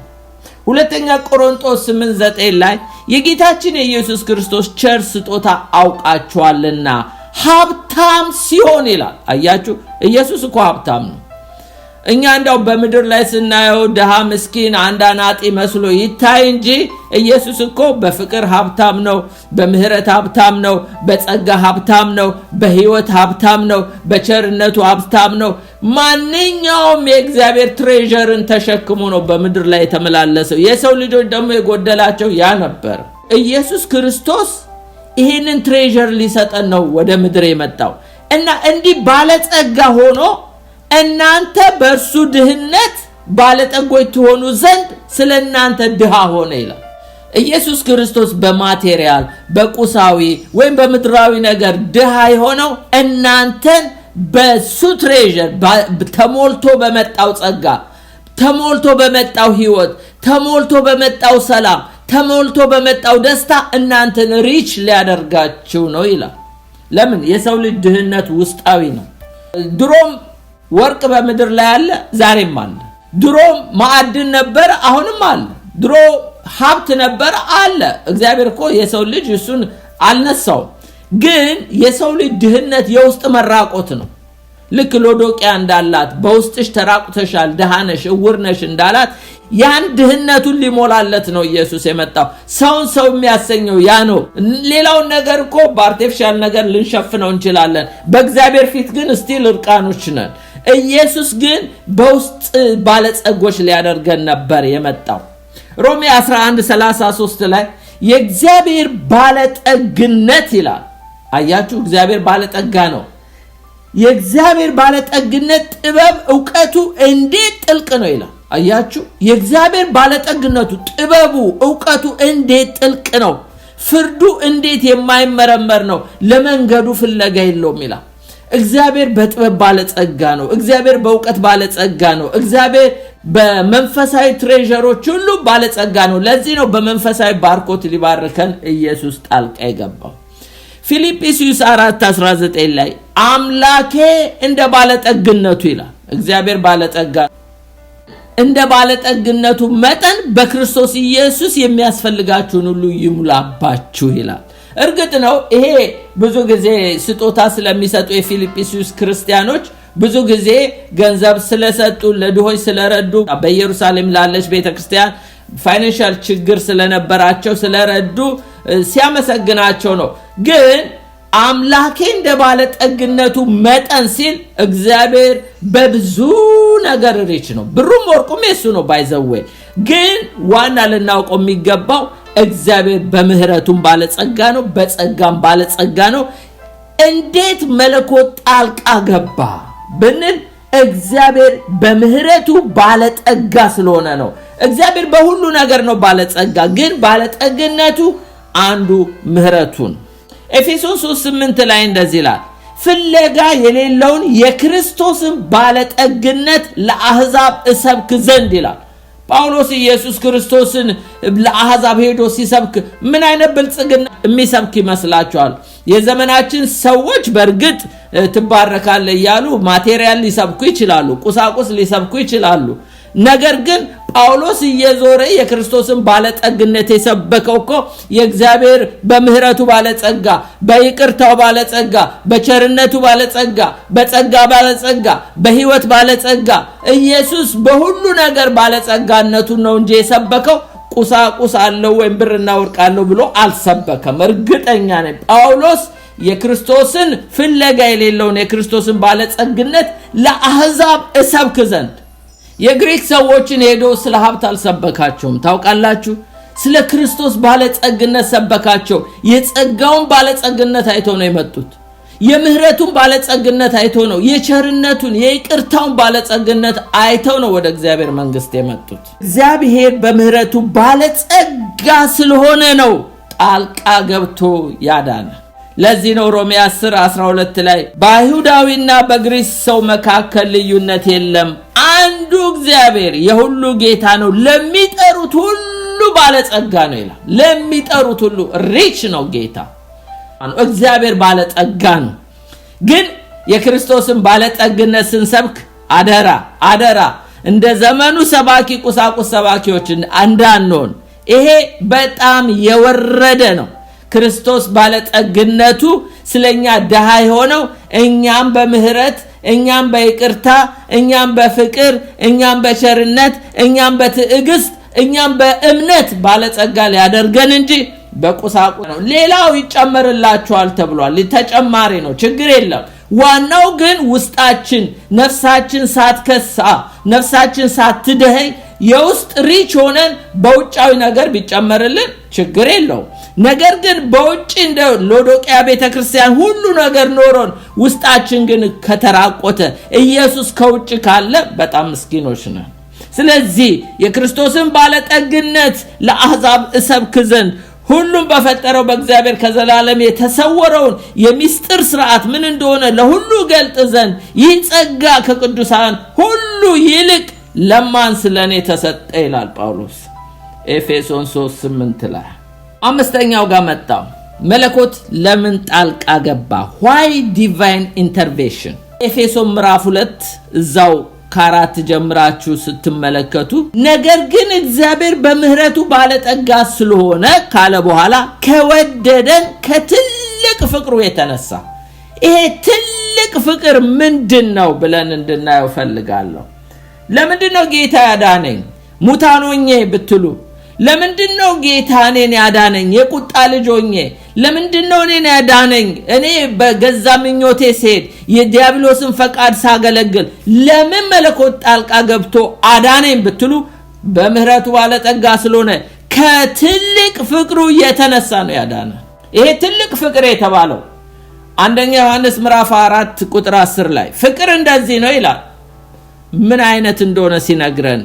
ሁለተኛ ቆሮንቶስ 8:9 ላይ የጌታችን የኢየሱስ ክርስቶስ ቸር ስጦታ አውቃችኋልና ሀብታም ሲሆን ይላል። አያችሁ፣ ኢየሱስ እኮ ሀብታም ነው። እኛ እንደው በምድር ላይ ስናየው ደሃ ምስኪን አንዳናጢ መስሎ ይታይ እንጂ ኢየሱስ እኮ በፍቅር ሀብታም ነው፣ በምህረት ሀብታም ነው፣ በጸጋ ሀብታም ነው፣ በሕይወት ሀብታም ነው፣ በቸርነቱ ሀብታም ነው። ማንኛውም የእግዚአብሔር ትሬዠርን ተሸክሞ ነው በምድር ላይ የተመላለሰው። የሰው ልጆች ደግሞ የጎደላቸው ያ ነበር። ኢየሱስ ክርስቶስ ይህንን ትሬዠር ሊሰጠን ነው ወደ ምድር የመጣው እና እንዲህ ባለጸጋ ሆኖ እናንተ በእርሱ ድህነት ባለጠጎች ትሆኑ ዘንድ ስለ እናንተ ድሃ ሆነ ይላል። ኢየሱስ ክርስቶስ በማቴሪያል በቁሳዊ ወይም በምድራዊ ነገር ድሃ የሆነው እናንተን በሱ ትሬዠር ተሞልቶ በመጣው ጸጋ፣ ተሞልቶ በመጣው ሕይወት፣ ተሞልቶ በመጣው ሰላም፣ ተሞልቶ በመጣው ደስታ እናንተን ሪች ሊያደርጋችሁ ነው ይላል። ለምን? የሰው ልጅ ድህነት ውስጣዊ ነው። ድሮም ወርቅ በምድር ላይ አለ፣ ዛሬም አለ። ድሮ ማዕድን ነበር አሁንም አለ ድሮ ሀብት ነበር አለ እግዚአብሔር እኮ የሰው ልጅ እሱን አልነሳው ግን የሰው ልጅ ድህነት የውስጥ መራቆት ነው ልክ ሎዶቅያ እንዳላት በውስጥሽ ተራቁተሻል ደሃነሽ እውርነሽ እንዳላት ያን ድህነቱን ሊሞላለት ነው ኢየሱስ የመጣው ሰው የሚያሰኘው ያ ነው ሌላው ነገር እኮ በአርቲፊሻል ነገር ልንሸፍነው እንችላለን በእግዚአብሔር ፊት ግን ስቲል እርቃኖች ነን ኢየሱስ ግን በውስጥ ባለጸጎች ሊያደርገን ነበር የመጣው ሮሜ 11:33 ላይ የእግዚአብሔር ባለጠግነት ይላል አያችሁ እግዚአብሔር ባለጠጋ ነው የእግዚአብሔር ባለጠግነት ጥበብ ዕውቀቱ እንዴት ጥልቅ ነው ይላል አያችሁ የእግዚአብሔር ባለጠግነቱ ጥበቡ ዕውቀቱ እንዴት ጥልቅ ነው ፍርዱ እንዴት የማይመረመር ነው ለመንገዱ ፍለጋ የለውም ይላል እግዚአብሔር በጥበብ ባለጸጋ ነው እግዚአብሔር በዕውቀት ባለጸጋ ነው እግዚአብሔር በመንፈሳዊ ትሬዠሮች ሁሉ ባለጸጋ ነው ለዚህ ነው በመንፈሳዊ ባርኮት ሊባርከን ኢየሱስ ጣልቃ የገባው ፊልጵስዩስ 4:19 ላይ አምላኬ እንደ ባለጠግነቱ ይላል እግዚአብሔር ባለጠጋ እንደ ባለጠግነቱ መጠን በክርስቶስ ኢየሱስ የሚያስፈልጋችሁን ሁሉ ይሙላባችሁ ይላል እርግጥ ነው ይሄ ብዙ ጊዜ ስጦታ ስለሚሰጡ የፊልጵስዩስ ክርስቲያኖች ብዙ ጊዜ ገንዘብ ስለሰጡ ለድሆች ስለረዱ በኢየሩሳሌም ላለች ቤተክርስቲያን ፋይናንሻል ችግር ስለነበራቸው ስለረዱ ሲያመሰግናቸው ነው ግን አምላኬ እንደ ባለጠግነቱ መጠን ሲል እግዚአብሔር በብዙ ነገር ሪች ነው ብሩም ወርቁም የሱ ነው ባይዘዌ ግን ዋና ልናውቀው የሚገባው እግዚአብሔር በምህረቱም ባለጸጋ ነው በጸጋም ባለጸጋ ነው እንዴት መለኮት ጣልቃ ገባ ብንል እግዚአብሔር በምህረቱ ባለጠጋ ስለሆነ ነው እግዚአብሔር በሁሉ ነገር ነው ባለጸጋ ግን ባለጠግነቱ አንዱ ምህረቱን ኤፌሶን 3:8 ላይ እንደዚህ ይላል ፍለጋ የሌለውን የክርስቶስን ባለጠግነት ለአሕዛብ እሰብክ ዘንድ ይላል ጳውሎስ ኢየሱስ ክርስቶስን ለአሕዛብ ሄዶ ሲሰብክ ምን አይነት ብልጽግና የሚሰብክ ይመስላችኋል የዘመናችን ሰዎች በርግጥ ትባረካለ ይያሉ ማቴሪያል ሊሰብኩ ይችላሉ ቁሳቁስ ሊሰብኩ ይችላሉ ነገር ግን ጳውሎስ እየዞረ የክርስቶስን ባለጠግነት የሰበከው እኮ የእግዚአብሔር በምህረቱ ባለጸጋ በይቅርታው ባለጸጋ በቸርነቱ ባለጸጋ በጸጋ ባለጸጋ በህይወት ባለጸጋ ኢየሱስ በሁሉ ነገር ባለጸጋነቱን ነው እንጂ የሰበከው ቁሳቁስ አለው ወይም ብርና ወርቅ አለው ብሎ አልሰበከም እርግጠኛ ነኝ ጳውሎስ የክርስቶስን ፍለጋ የሌለውን የክርስቶስን ባለጸግነት ለአሕዛብ እሰብክ ዘንድ የግሪክ ሰዎችን ሄዶ ስለ ሀብት አልሰበካቸውም ታውቃላችሁ ስለ ክርስቶስ ባለጸግነት ሰበካቸው የጸጋውን ባለጸግነት አይተው ነው የመጡት የምህረቱን ባለጸግነት አይተው ነው የቸርነቱን የይቅርታውን ባለጸግነት አይተው ነው ወደ እግዚአብሔር መንግስት የመጡት እግዚአብሔር በምህረቱ ባለጸጋ ስለሆነ ነው ጣልቃ ገብቶ ያዳነ ለዚህ ነው ሮሜ 10:12 ላይ በአይሁዳዊና በግሪክ ሰው መካከል ልዩነት የለም አንዱ እግዚአብሔር የሁሉ ጌታ ነው ለሚጠሩት ሁሉ ባለጸጋ ነው ይላል ለሚጠሩት ሁሉ ሪች ነው ጌታ እግዚአብሔር ባለጸጋ ነው ግን የክርስቶስን ባለጸግነት ስንሰብክ አደራ እንደ ዘመኑ ሰባኪ ቁሳቁስ ሰባኪዎች እንዳንሆን ይሄ በጣም የወረደ ነው ክርስቶስ ባለጠግነቱ ስለኛ ደሃ ሆነው እኛም በምህረት እኛም በይቅርታ እኛም በፍቅር እኛም በቸርነት እኛም በትዕግስት እኛም በእምነት ባለጸጋ ሊያደርገን እንጂ በቁሳቁስ ነው ሌላው ይጨመርላችኋል ተብሏል ተጨማሪ ነው ችግር የለም ዋናው ግን ውስጣችን ነፍሳችን ሳትከሳ ነፍሳችን ሳትደህይ የውስጥ ሪች ሆነን በውጫዊ ነገር ቢጨመርልን ችግር የለው ነገር ግን በውጭ እንደ ሎዶቅያ ቤተክርስቲያን ሁሉ ነገር ኖሮን ውስጣችን ግን ከተራቆተ ኢየሱስ ከውጭ ካለ በጣም ምስኪኖች ነን ስለዚህ የክርስቶስን ባለጠግነት ለአሕዛብ እሰብክ ዘንድ ሁሉም በፈጠረው በእግዚአብሔር ከዘላለም የተሰወረውን የሚስጥር ሥርዓት ምን እንደሆነ ለሁሉ ገልጥ ዘንድ ይህ ጸጋ ከቅዱሳን ሁሉ ይልቅ ለማን ስለኔ ተሰጠ ይላል ጳውሎስ ኤፌሶን 3:8 ላይ አምስተኛው ጋር መጣው መለኮት ለምን ጣልቃ ገባ why divine intervention ኤፌሶን ምዕራፍ 2 እዛው ከ4 ጀምራችሁ ስትመለከቱ ነገር ግን እግዚአብሔር በምህረቱ ባለጠጋ ስለሆነ ካለ በኋላ ከወደደን ከትልቅ ፍቅሩ የተነሳ ይሄ ትልቅ ፍቅር ምንድነው ብለን እንድናየው ፈልጋለሁ። ለምንድነው ጌታ ያዳነኝ? ሙታኖኜ ብትሉ ለምንድነው ጌታ እኔን ያዳነኝ? የቁጣ ልጅ ሆኜ ለምንድነው እኔን ያዳነኝ? እኔ በገዛ ምኞቴ ስሄድ የዲያብሎስን ፈቃድ ሳገለግል ለምን መለኮት ጣልቃ ገብቶ አዳነኝ ብትሉ በምህረቱ ባለጠጋ ስለሆነ ከትልቅ ፍቅሩ የተነሳ ነው ያዳነ። ይሄ ትልቅ ፍቅር የተባለው አንደኛ ዮሐንስ ምዕራፍ 4 ቁጥር 10 ላይ ፍቅር እንደዚህ ነው ይላል። ምን አይነት እንደሆነ ሲነግረን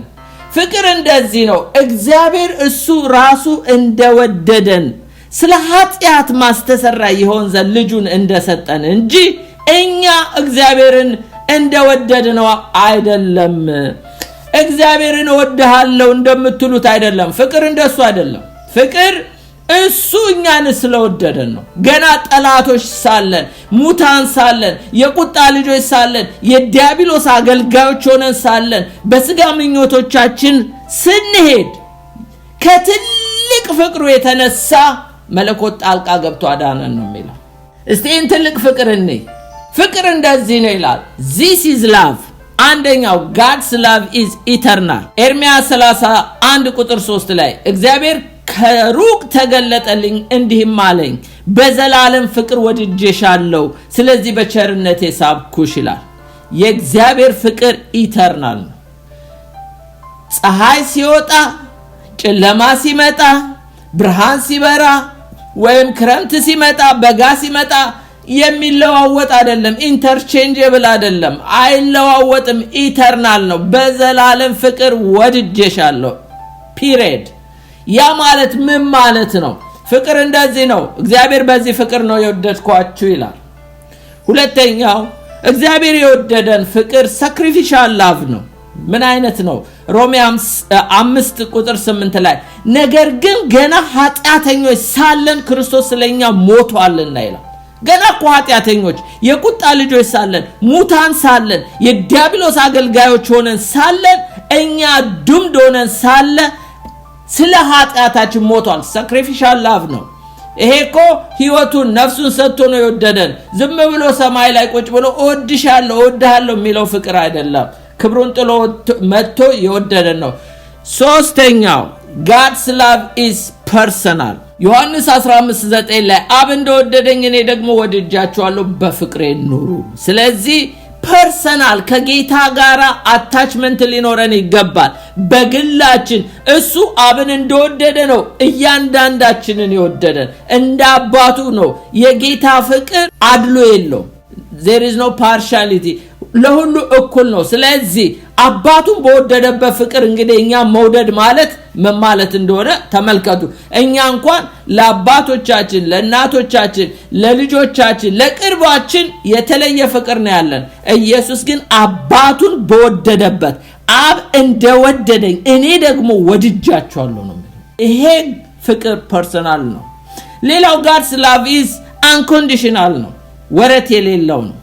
ፍቅር እንደዚህ ነው፣ እግዚአብሔር እሱ ራሱ እንደወደደን ስለ ኃጢአት ማስተሰሪያ ይሆን ዘንድ ልጁን እንደሰጠን እንጂ እኛ እግዚአብሔርን እንደወደድነው አይደለም። እግዚአብሔርን እወድሃለሁ እንደምትሉት አይደለም። ፍቅር እንደሱ አይደለም። ፍቅር እሱ እኛን ስለወደደን ነው። ገና ጠላቶች ሳለን፣ ሙታን ሳለን፣ የቁጣ ልጆች ሳለን፣ የዲያብሎስ አገልጋዮች ሆነን ሳለን በስጋ ምኞቶቻችን ስንሄድ ከትልቅ ፍቅሩ የተነሳ መለኮት ጣልቃ ገብቶ አዳነን ነው የሚለው። እስቲ ይህን ትልቅ ፍቅር እንይ። ፍቅር እንደዚህ ነው ይላል። This is love። አንደኛው God's love is eternal። ኤርምያስ 31 ቁጥር 3 ላይ እግዚአብሔር ከሩቅ ተገለጠልኝ እንዲህም አለኝ በዘላለም ፍቅር ወድጄሻለሁ ስለዚህ በቸርነቴ ሳብኩሽ ይላል። የእግዚአብሔር ፍቅር ኢተርናል ነው። ፀሐይ ሲወጣ፣ ጨለማ ሲመጣ፣ ብርሃን ሲበራ ወይም ክረምት ሲመጣ፣ በጋ ሲመጣ የሚለዋወጥ አይደለም። ኢንተርቼንጀብል አይደለም፣ አይለዋወጥም። ኢተርናል ነው። በዘላለም ፍቅር ወድጄሻለሁ ፒሪየድ። ያ ማለት ምን ማለት ነው? ፍቅር እንደዚህ ነው። እግዚአብሔር በዚህ ፍቅር ነው የወደድኳችሁ ይላል። ሁለተኛው እግዚአብሔር የወደደን ፍቅር ሳክሪፊሻል ላቭ ነው። ምን አይነት ነው? ሮሜ 5 ቁጥር 8 ላይ ነገር ግን ገና ኃጢአተኞች ሳለን ክርስቶስ ስለኛ ሞቷልና ይላል። ገና ኃጢአተኞች የቁጣ ልጆች ሳለን፣ ሙታን ሳለን፣ የዲያብሎስ አገልጋዮች ሆነን ሳለን፣ እኛ ዱምድ ሆነን ሳለ ስለ ኃጢአታችን ሞቷል። ሳክሪፊሻል ላቭ ነው። ይሄ እኮ ህይወቱን ነፍሱን ሰጥቶ ነው የወደደን። ዝም ብሎ ሰማይ ላይ ቁጭ ብሎ እወድሻለሁ እወድሃለሁ የሚለው ፍቅር አይደለም። ክብሩን ጥሎ መጥቶ የወደደን ነው። ሶስተኛው God's love is personal። ዮሐንስ 15:9 ላይ አብ እንደወደደኝ እኔ ደግሞ ወድጃችኋለሁ በፍቅሬ ኑሩ። ስለዚህ ፐርሰናል ከጌታ ጋር አታችመንት ሊኖረን ይገባል። በግላችን እሱ አብን እንደወደደ ነው እያንዳንዳችንን የወደደን። እንደ አባቱ ነው። የጌታ ፍቅር አድሎ የለው። there is no partiality። ለሁሉ እኩል ነው። ስለዚህ አባቱን በወደደበት ፍቅር እንግዲህ እኛ መውደድ ማለት ምን ማለት እንደሆነ ተመልከቱ። እኛ እንኳን ለአባቶቻችን፣ ለእናቶቻችን፣ ለልጆቻችን፣ ለቅርባችን የተለየ ፍቅር ነው ያለን። ኢየሱስ ግን አባቱን በወደደበት አብ እንደወደደኝ እኔ ደግሞ ወድጃቸዋለሁ ነው። ይሄ ፍቅር ፐርሰናል ነው። ሌላው God's love is unconditional ነው። ወረት የሌለው ነው።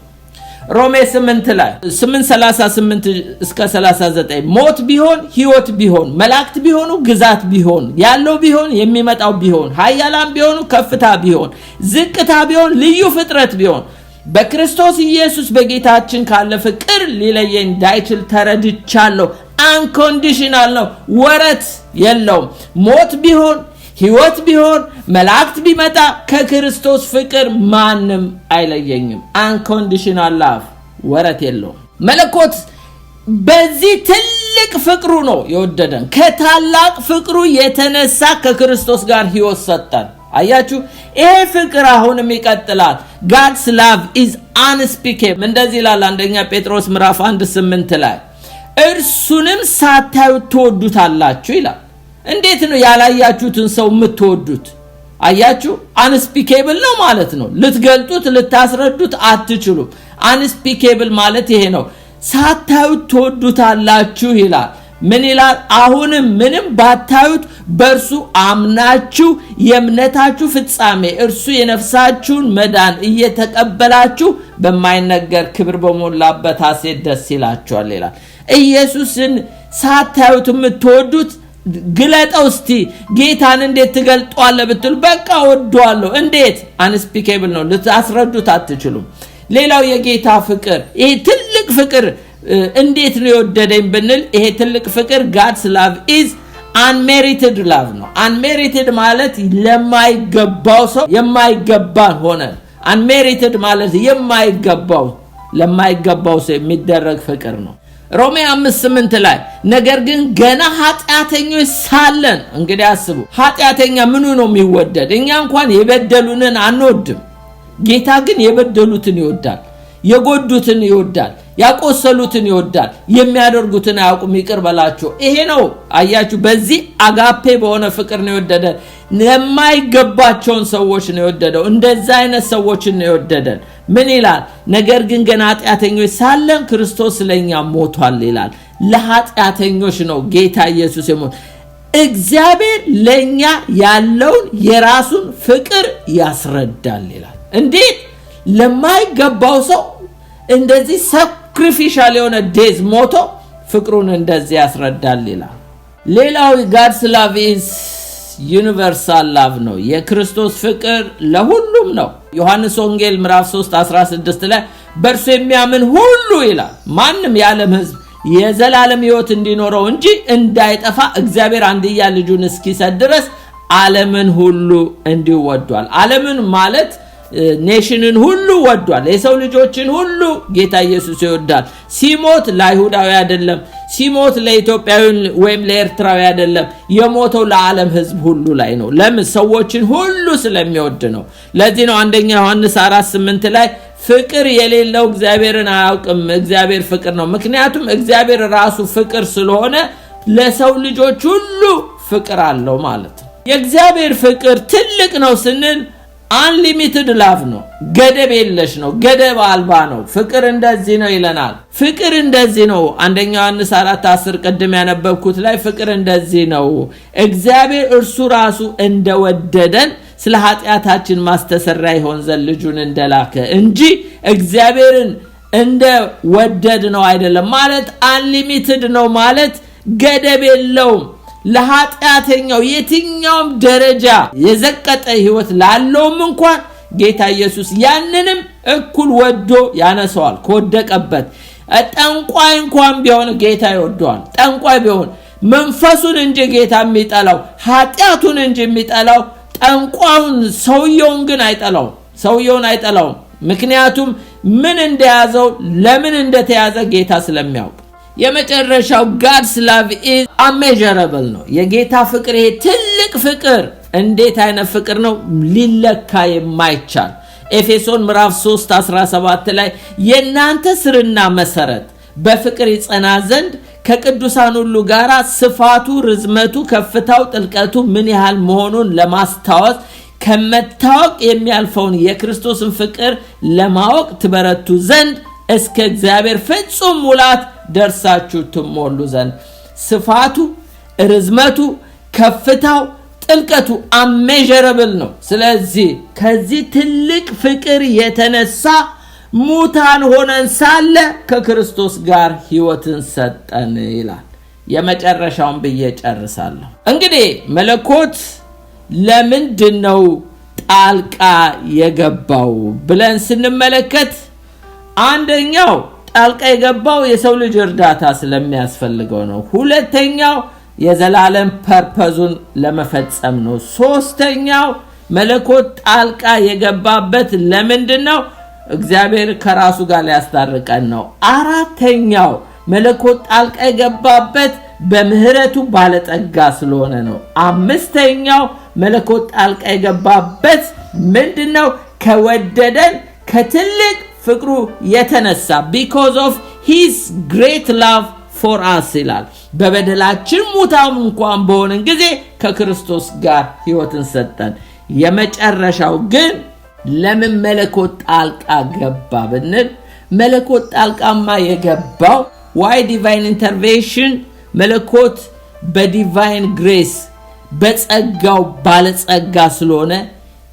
ሮሜ 8 ላይ 8:38 እስከ 39 ሞት ቢሆን ሕይወት ቢሆን መላእክት ቢሆኑ ግዛት ቢሆን ያለው ቢሆን የሚመጣው ቢሆን ኃያላን ቢሆኑ ከፍታ ቢሆን ዝቅታ ቢሆን ልዩ ፍጥረት ቢሆን በክርስቶስ ኢየሱስ በጌታችን ካለ ፍቅር ሊለየኝ እንዳይችል ተረድቻለሁ። አንኮንዲሽናል ነው። ወረት የለውም። ሞት ቢሆን ሕይወት ቢሆን መላእክት ቢመጣ ከክርስቶስ ፍቅር ማንም አይለየኝም። አንኮንዲሽናል ላቭ ወረት የለውም። መለኮት በዚህ ትልቅ ፍቅሩ ነው የወደደን። ከታላቅ ፍቅሩ የተነሳ ከክርስቶስ ጋር ሕይወት ሰጠን። አያችሁ፣ ይሄ ፍቅር አሁንም ይቀጥላል። God's love is unspeakable። እንደዚህ ይላል አንደኛ ጴጥሮስ ምዕራፍ 1:8 ላይ እርሱንም ሳታዩት ትወዱታላችሁ ይላል። እንዴት ነው ያላያችሁትን ሰው የምትወዱት? አያችሁ፣ unspeakable ነው ማለት ነው። ልትገልጡት ልታስረዱት አትችሉም። unspeakable ማለት ይሄ ነው። ሳታዩት ትወዱታላችሁ ይላል። ምን ይላል? አሁንም ምንም ባታዩት በእርሱ አምናችሁ የእምነታችሁ ፍጻሜ እርሱ የነፍሳችሁን መዳን እየተቀበላችሁ በማይነገር ክብር በሞላበት ሐሴት ደስ ይላችኋል ይላል። ኢየሱስን ሳታዩት የምትወዱት ግለጠው እስቲ። ጌታን እንዴት ትገልጧለህ ብትሉ በቃ ወደዋለሁ። እንዴት? አንስፒኬብል ነው፣ ልታስረዱት አትችሉም። ሌላው የጌታ ፍቅር፣ ይሄ ትልቅ ፍቅር እንዴት ነው የወደደኝ ብንል ይሄ ትልቅ ፍቅር God's love is unmerited love ነው። unmerited ማለት ለማይገባው ሰው የማይገባን ሆነ። unmerited ማለት ለማይገባው ሰው የሚደረግ ፍቅር ነው። ሮሜ 5:8 ላይ ነገር ግን ገና ኃጢአተኞች ሳለን፣ እንግዲህ አስቡ፣ ኃጢአተኛ ምኑ ነው የሚወደድ? እኛ እንኳን የበደሉንን አንወድም። ጌታ ግን የበደሉትን ይወዳል፣ የጎዱትን ይወዳል፣ ያቆሰሉትን ይወዳል፣ የሚያደርጉትን አያውቁም ይቅር በላቸው። ይሄ ነው አያችሁ፣ በዚህ አጋፔ በሆነ ፍቅር ነው የወደደን። ለማይገባቸውን ሰዎች ነው የወደደው። እንደዛ አይነት ሰዎችን ነው የወደደን። ምን ይላል? ነገር ግን ገና ኃጢአተኞች ሳለን ክርስቶስ ስለኛ ሞቷል ይላል። ለኃጢአተኞች ነው ጌታ ኢየሱስ የሞተ። እግዚአብሔር ለኛ ያለውን የራሱን ፍቅር ያስረዳል ይላል። እንዴት? ለማይገባው ሰው እንደዚህ ሳክሪፊሻል የሆነ ዴዝ ሞቶ ፍቅሩን እንደዚህ ያስረዳል ይላል። ሌላው God's love is universal love ነው። የክርስቶስ ፍቅር ለሁሉም ነው። ዮሐንስ ወንጌል ምዕራፍ 3:16 ላይ በእርሱ የሚያምን ሁሉ ይላል ማንም የዓለም ሕዝብ የዘላለም ሕይወት እንዲኖረው እንጂ እንዳይጠፋ እግዚአብሔር አንድያ ልጁን እስኪሰጥ ድረስ ዓለምን ሁሉ እንዲሁ ወዷል። ዓለምን ማለት ኔሽንን ሁሉ ወዷል። የሰው ልጆችን ሁሉ ጌታ ኢየሱስ ይወዳል። ሲሞት ለአይሁዳዊ አይደለም፣ ሲሞት ለኢትዮጵያዊ ወይም ለኤርትራዊ አይደለም። የሞተው ለዓለም ሕዝብ ሁሉ ላይ ነው። ለምን? ሰዎችን ሁሉ ስለሚወድ ነው። ለዚህ ነው አንደኛ ዮሐንስ 4:8 ላይ ፍቅር የሌለው እግዚአብሔርን አያውቅም፣ እግዚአብሔር ፍቅር ነው። ምክንያቱም እግዚአብሔር ራሱ ፍቅር ስለሆነ ለሰው ልጆች ሁሉ ፍቅር አለው ማለት ነው። የእግዚአብሔር ፍቅር ትልቅ ነው ስንል unlimited love ነው። ገደብ የለሽ ነው፣ ገደብ አልባ ነው። ፍቅር እንደዚህ ነው ይለናል። ፍቅር እንደዚህ ነው። አንደኛ ዮሐንስ 4:10 ቀደም ያነበብኩት ላይ ፍቅር እንደዚህ ነው፣ እግዚአብሔር እርሱ ራሱ እንደወደደን ስለ ኃጢአታችን ማስተሰሪያ ይሆን ዘንድ ልጁን እንደላከ እንጂ እግዚአብሔርን እንደወደድ ነው አይደለም። ማለት unlimited ነው ማለት ገደብ የለውም። ለኃጢአተኛው የትኛውም ደረጃ የዘቀጠ ህይወት ላለውም እንኳን ጌታ ኢየሱስ ያንንም እኩል ወዶ ያነሳዋል ከወደቀበት። ጠንቋይ እንኳን ቢሆን ጌታ ይወደዋል። ጠንቋይ ቢሆን መንፈሱን እንጂ ጌታ የሚጠላው ኃጢአቱን እንጂ የሚጠላው ጠንቋዩን ሰውየውን ግን አይጠላው። ሰውየውን አይጠላው ምክንያቱም ምን እንደያዘው ለምን እንደተያዘ ጌታ ስለሚያውቅ። የመጨረሻው God's love is unmeasurable ነው። የጌታ ፍቅር ይሄ ትልቅ ፍቅር እንዴት አይነት ፍቅር ነው? ሊለካ የማይቻል። ኤፌሶን ምዕራፍ 3:17 ላይ የናንተ ስርና መሰረት በፍቅር ይጸና ዘንድ ከቅዱሳን ሁሉ ጋር ስፋቱ፣ ርዝመቱ፣ ከፍታው፣ ጥልቀቱ ምን ያህል መሆኑን ለማስታወስ ከመታወቅ የሚያልፈውን የክርስቶስን ፍቅር ለማወቅ ትበረቱ ዘንድ እስከ እግዚአብሔር ፍጹም ሙላት ደርሳችሁ ትሞሉ ዘንድ። ስፋቱ፣ ርዝመቱ፣ ከፍታው፣ ጥልቀቱ unmeasurable ነው። ስለዚህ ከዚህ ትልቅ ፍቅር የተነሳ ሙታን ሆነን ሳለ ከክርስቶስ ጋር ሕይወትን ሰጠን ይላል። የመጨረሻውን ብዬ ጨርሳለሁ። እንግዲህ መለኮት ለምንድነው ጣልቃ የገባው ብለን ስንመለከት አንደኛው ጣልቃ የገባው የሰው ልጅ እርዳታ ስለሚያስፈልገው ነው። ሁለተኛው የዘላለም ፐርፐዙን ለመፈጸም ነው። ሶስተኛው መለኮት ጣልቃ የገባበት ለምንድነው? እግዚአብሔር ከራሱ ጋር ሊያስታርቀን ነው። አራተኛው መለኮት ጣልቃ የገባበት በምህረቱ ባለጠጋ ስለሆነ ነው። አምስተኛው መለኮት ጣልቃ የገባበት ምንድነው? ከወደደን ከትልቅ ፍቅሩ የተነሳ because of his great love for us ይላል። በበደላችን ሙታን እንኳን በሆነን ጊዜ ከክርስቶስ ጋር ሕይወትን ሰጠን። የመጨረሻው ግን ለምን መለኮት ጣልቃ ገባ ብንል መለኮት ጣልቃማ የገባው why divine intervention መለኮት በዲቫይን ግሬስ በጸጋው ባለጸጋ ስለሆነ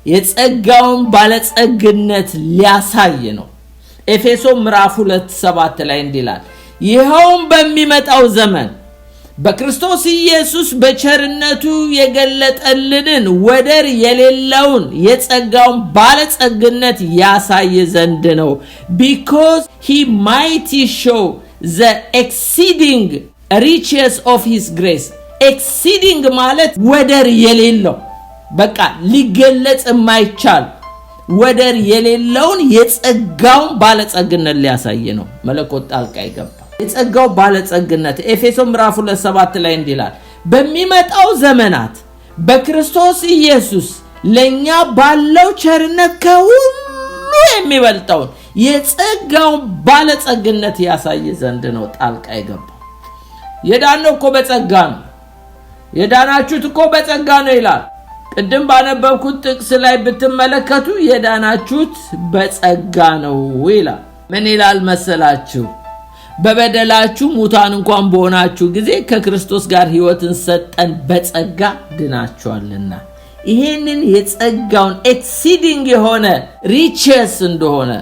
የጸጋውን ባለጸግነት ሊያሳይ ነው። ኤፌሶን ምዕራፍ 2:7 ላይ እንዲላል ይሄውም በሚመጣው ዘመን በክርስቶስ ኢየሱስ በቸርነቱ የገለጠልንን ወደር የሌለውን የጸጋውን ባለጸግነት ያሳይ ዘንድ ነው። because he might show the exceeding riches of his grace. exceeding ማለት ወደር የሌለው በቃ ሊገለጽ የማይቻል ወደር የሌለውን የጸጋውን ባለጸግነት ሊያሳይ ነው። መለኮት ጣልቃ ይገባ የጸጋው ባለጸግነት ኤፌሶን ምዕራፍ 2:7 ላይ እንዲላል በሚመጣው ዘመናት በክርስቶስ ኢየሱስ ለኛ ባለው ቸርነት ከሁሉ የሚበልጠው የጸጋው ባለጸግነት ያሳይ ዘንድ ነው ጣልቃ ይገባ። የዳነው እኮ በጸጋ ነው። የዳናችሁት እኮ በጸጋ ነው ይላል። ቅድም ባነበብኩት ጥቅስ ላይ ብትመለከቱ የዳናችሁት በጸጋ ነው ይላል። ምን ይላል መሰላችሁ? በበደላችሁ ሙታን እንኳን በሆናችሁ ጊዜ ከክርስቶስ ጋር ሕይወትን ሰጠን በጸጋ ድናችኋልና። ይሄንን የጸጋውን ኤክሲዲንግ የሆነ ሪቸስ እንደሆነ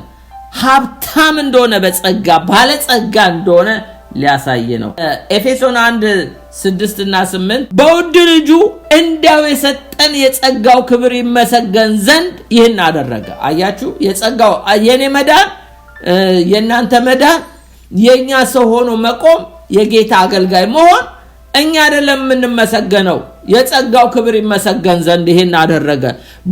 ሀብታም እንደሆነ በጸጋ ባለጸጋ እንደሆነ ሊያሳይ ነው። ኤፌሶን 1:6-8 በውድ ልጁ እንዲያው የሰጠን የጸጋው ክብር ይመሰገን ዘንድ ይህን አደረገ። አያችሁ የጸጋው የኔ መዳን የናንተ መዳን የኛ ሰው ሆኖ መቆም የጌታ አገልጋይ መሆን እኛ አይደለም የምንመሰገነው የጸጋው ክብር ይመሰገን ዘንድ ይህን አደረገ።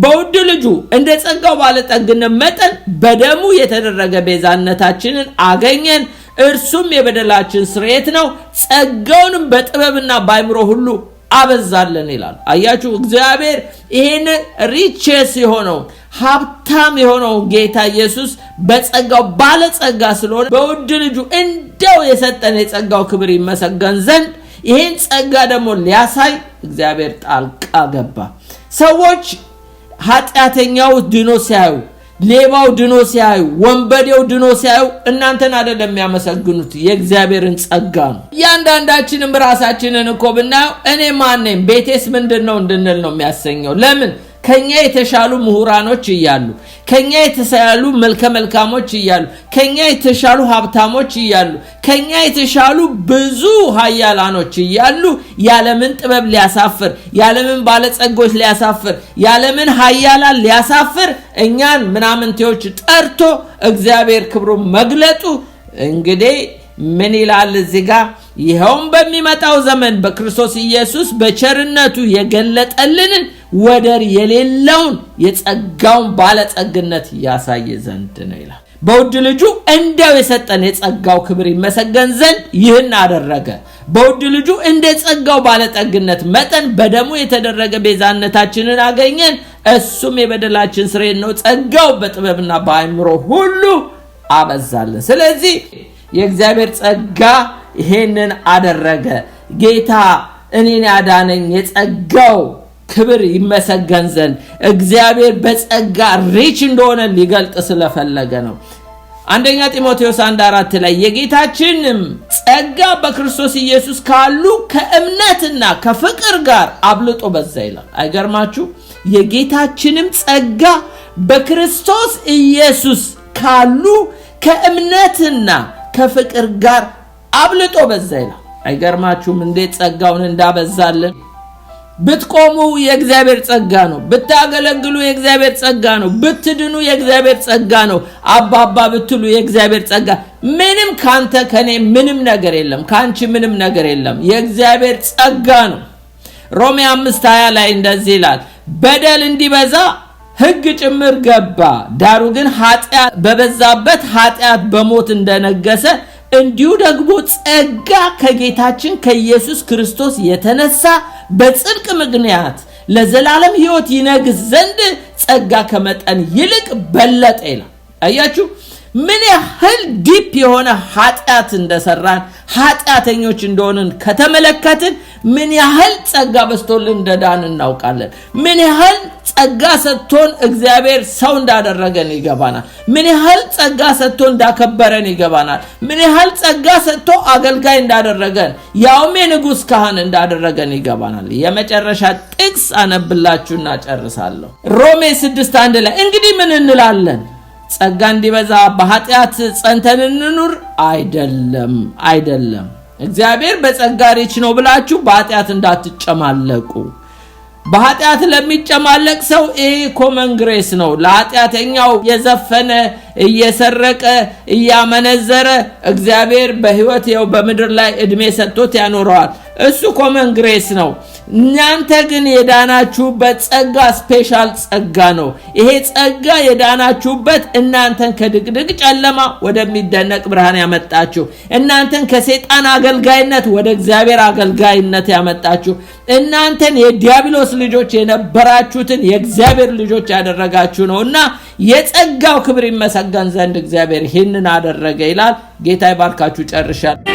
በውድ ልጁ እንደ ጸጋው ባለጠግነት መጠን በደሙ የተደረገ ቤዛነታችንን አገኘን። እርሱም የበደላችን ስርየት ነው። ጸጋውንም በጥበብና በአእምሮ ሁሉ አበዛለን ይላል። አያችሁ እግዚአብሔር ይሄን ሪቸስ የሆነው ሀብታም የሆነው ጌታ ኢየሱስ በጸጋው ባለጸጋ ስለሆነ በውድ ልጁ እንደው የሰጠን የጸጋው ክብር ይመሰገን ዘንድ ይሄን ጸጋ ደግሞ ሊያሳይ እግዚአብሔር ጣልቃ ገባ። ሰዎች ኃጢአተኛው ድኖ ሲያዩ ሌባው ድኖ ሲያዩ ወንበዴው ድኖ ሲያዩ እናንተን አይደለም የሚያመሰግኑት የእግዚአብሔርን ጸጋ ነው። ያንዳንዳችንም ራሳችንን እኮ ብናየው እኔ ማን ነኝ ቤቴስ ምንድነው እንድንል ነው የሚያሰኘው። ለምን ከኛ የተሻሉ ምሁራኖች እያሉ ከኛ የተሻሉ መልከመልካሞች እያሉ ከኛ የተሻሉ ሀብታሞች እያሉ ከኛ የተሻሉ ብዙ ኃያላኖች እያሉ ያለምን ጥበብ ሊያሳፍር ያለምን ባለጸጎች ሊያሳፍር ያለምን ኃያላን ሊያሳፍር እኛን ምናምንቴዎች ጠርቶ እግዚአብሔር ክብሩን መግለጡ እንግዲህ ምን ይላል እዚህ ጋር? ይሄውም በሚመጣው ዘመን በክርስቶስ ኢየሱስ በቸርነቱ የገለጠልንን ወደር የሌለውን የጸጋውን ባለጸግነት ያሳይ ዘንድ ነው ይላል። በውድ ልጁ እንደው የሰጠን የጸጋው ክብር ይመሰገን ዘንድ ይህን አደረገ። በውድ ልጁ እንደ ጸጋው ባለጠግነት መጠን በደሙ የተደረገ ቤዛነታችንን አገኘን። እሱም የበደላችን ስርየት ነው። ጸጋው በጥበብና በአእምሮ ሁሉ አበዛለን። ስለዚህ የእግዚአብሔር ጸጋ ይሄንን አደረገ። ጌታ እኔን ያዳነኝ የጸጋው ክብር ይመሰገን ዘንድ እግዚአብሔር በጸጋ ሪች እንደሆነ ሊገልጥ ስለፈለገ ነው። አንደኛ ጢሞቴዎስ 1:4 ላይ የጌታችንም ጸጋ በክርስቶስ ኢየሱስ ካሉ ከእምነትና ከፍቅር ጋር አብልጦ በዛ ይላል። አይገርማችሁ? የጌታችንም ጸጋ በክርስቶስ ኢየሱስ ካሉ ከእምነትና ከፍቅር ጋር አብልጦ በዛ ይላል። አይገርማችሁም እንዴት ጸጋውን እንዳበዛልን? ብትቆሙ የእግዚአብሔር ጸጋ ነው። ብታገለግሉ የእግዚአብሔር ጸጋ ነው። ብትድኑ የእግዚአብሔር ጸጋ ነው። አባባ ብትሉ የእግዚአብሔር ጸጋ። ምንም ካንተ ከኔ ምንም ነገር የለም፣ ካንቺ ምንም ነገር የለም። የእግዚአብሔር ጸጋ ነው። ሮሜ 5:20 ላይ እንደዚህ ይላል በደል እንዲበዛ ሕግ ጭምር ገባ፣ ዳሩ ግን ኃጢአት በበዛበት ኃጢአት በሞት እንደነገሰ እንዲሁ ደግሞ ጸጋ ከጌታችን ከኢየሱስ ክርስቶስ የተነሳ በጽድቅ ምክንያት ለዘላለም ሕይወት ይነግስ ዘንድ ጸጋ ከመጠን ይልቅ በለጠ ይላል። አያችሁ ምን ያህል ዲፕ የሆነ ኃጢአት እንደሰራን ኃጢአተኞች እንደሆንን ከተመለከትን ምን ያህል ጸጋ በስቶልን እንደዳን እናውቃለን። ምን ያህል ጸጋ ሰጥቶን እግዚአብሔር ሰው እንዳደረገን ይገባናል። ምን ያህል ጸጋ ሰጥቶን እንዳከበረን ይገባናል። ምን ያህል ጸጋ ሰጥቶ አገልጋይ እንዳደረገን ያውም የንጉስ ካህን እንዳደረገን ይገባናል። የመጨረሻ ጥቅስ አነብላችሁና ጨርሳለሁ። ሮሜ 6:1 ላይ እንግዲህ ምን እንላለን? ጸጋ እንዲበዛ በኃጢአት ጸንተን እንኑር? አይደለም። እግዚአብሔር በጸጋ ሪች ነው ብላችሁ በኃጢአት እንዳትጨማለቁ። በኃጢአት ለሚጨማለቅ ሰው ኮመን ግሬስ ነው። ለኃጢአተኛው የዘፈነ እየሰረቀ እያመነዘረ እግዚአብሔር በህይወት ያው በመድር ላይ እድሜ ሰጥቶት ያኖረዋል። እሱ ኮመን ግሬስ ነው። እናንተ ግን የዳናችሁበት ጸጋ ስፔሻል ጸጋ ነው። ይሄ ጸጋ የዳናችሁበት እናንተን ከድቅድቅ ጨለማ ወደሚደነቅ ብርሃን ያመጣችሁ፣ እናንተን ከሰይጣን አገልጋይነት ወደ እግዚአብሔር አገልጋይነት ያመጣችሁ፣ እናንተን የዲያብሎስ ልጆች የነበራችሁትን የእግዚአብሔር ልጆች ያደረጋችሁ ነውና የጸጋው ክብር ይመሰገን ዘንድ እግዚአብሔር ይህንን አደረገ ይላል። ጌታ ይባርካችሁ። ጨርሻለሁ።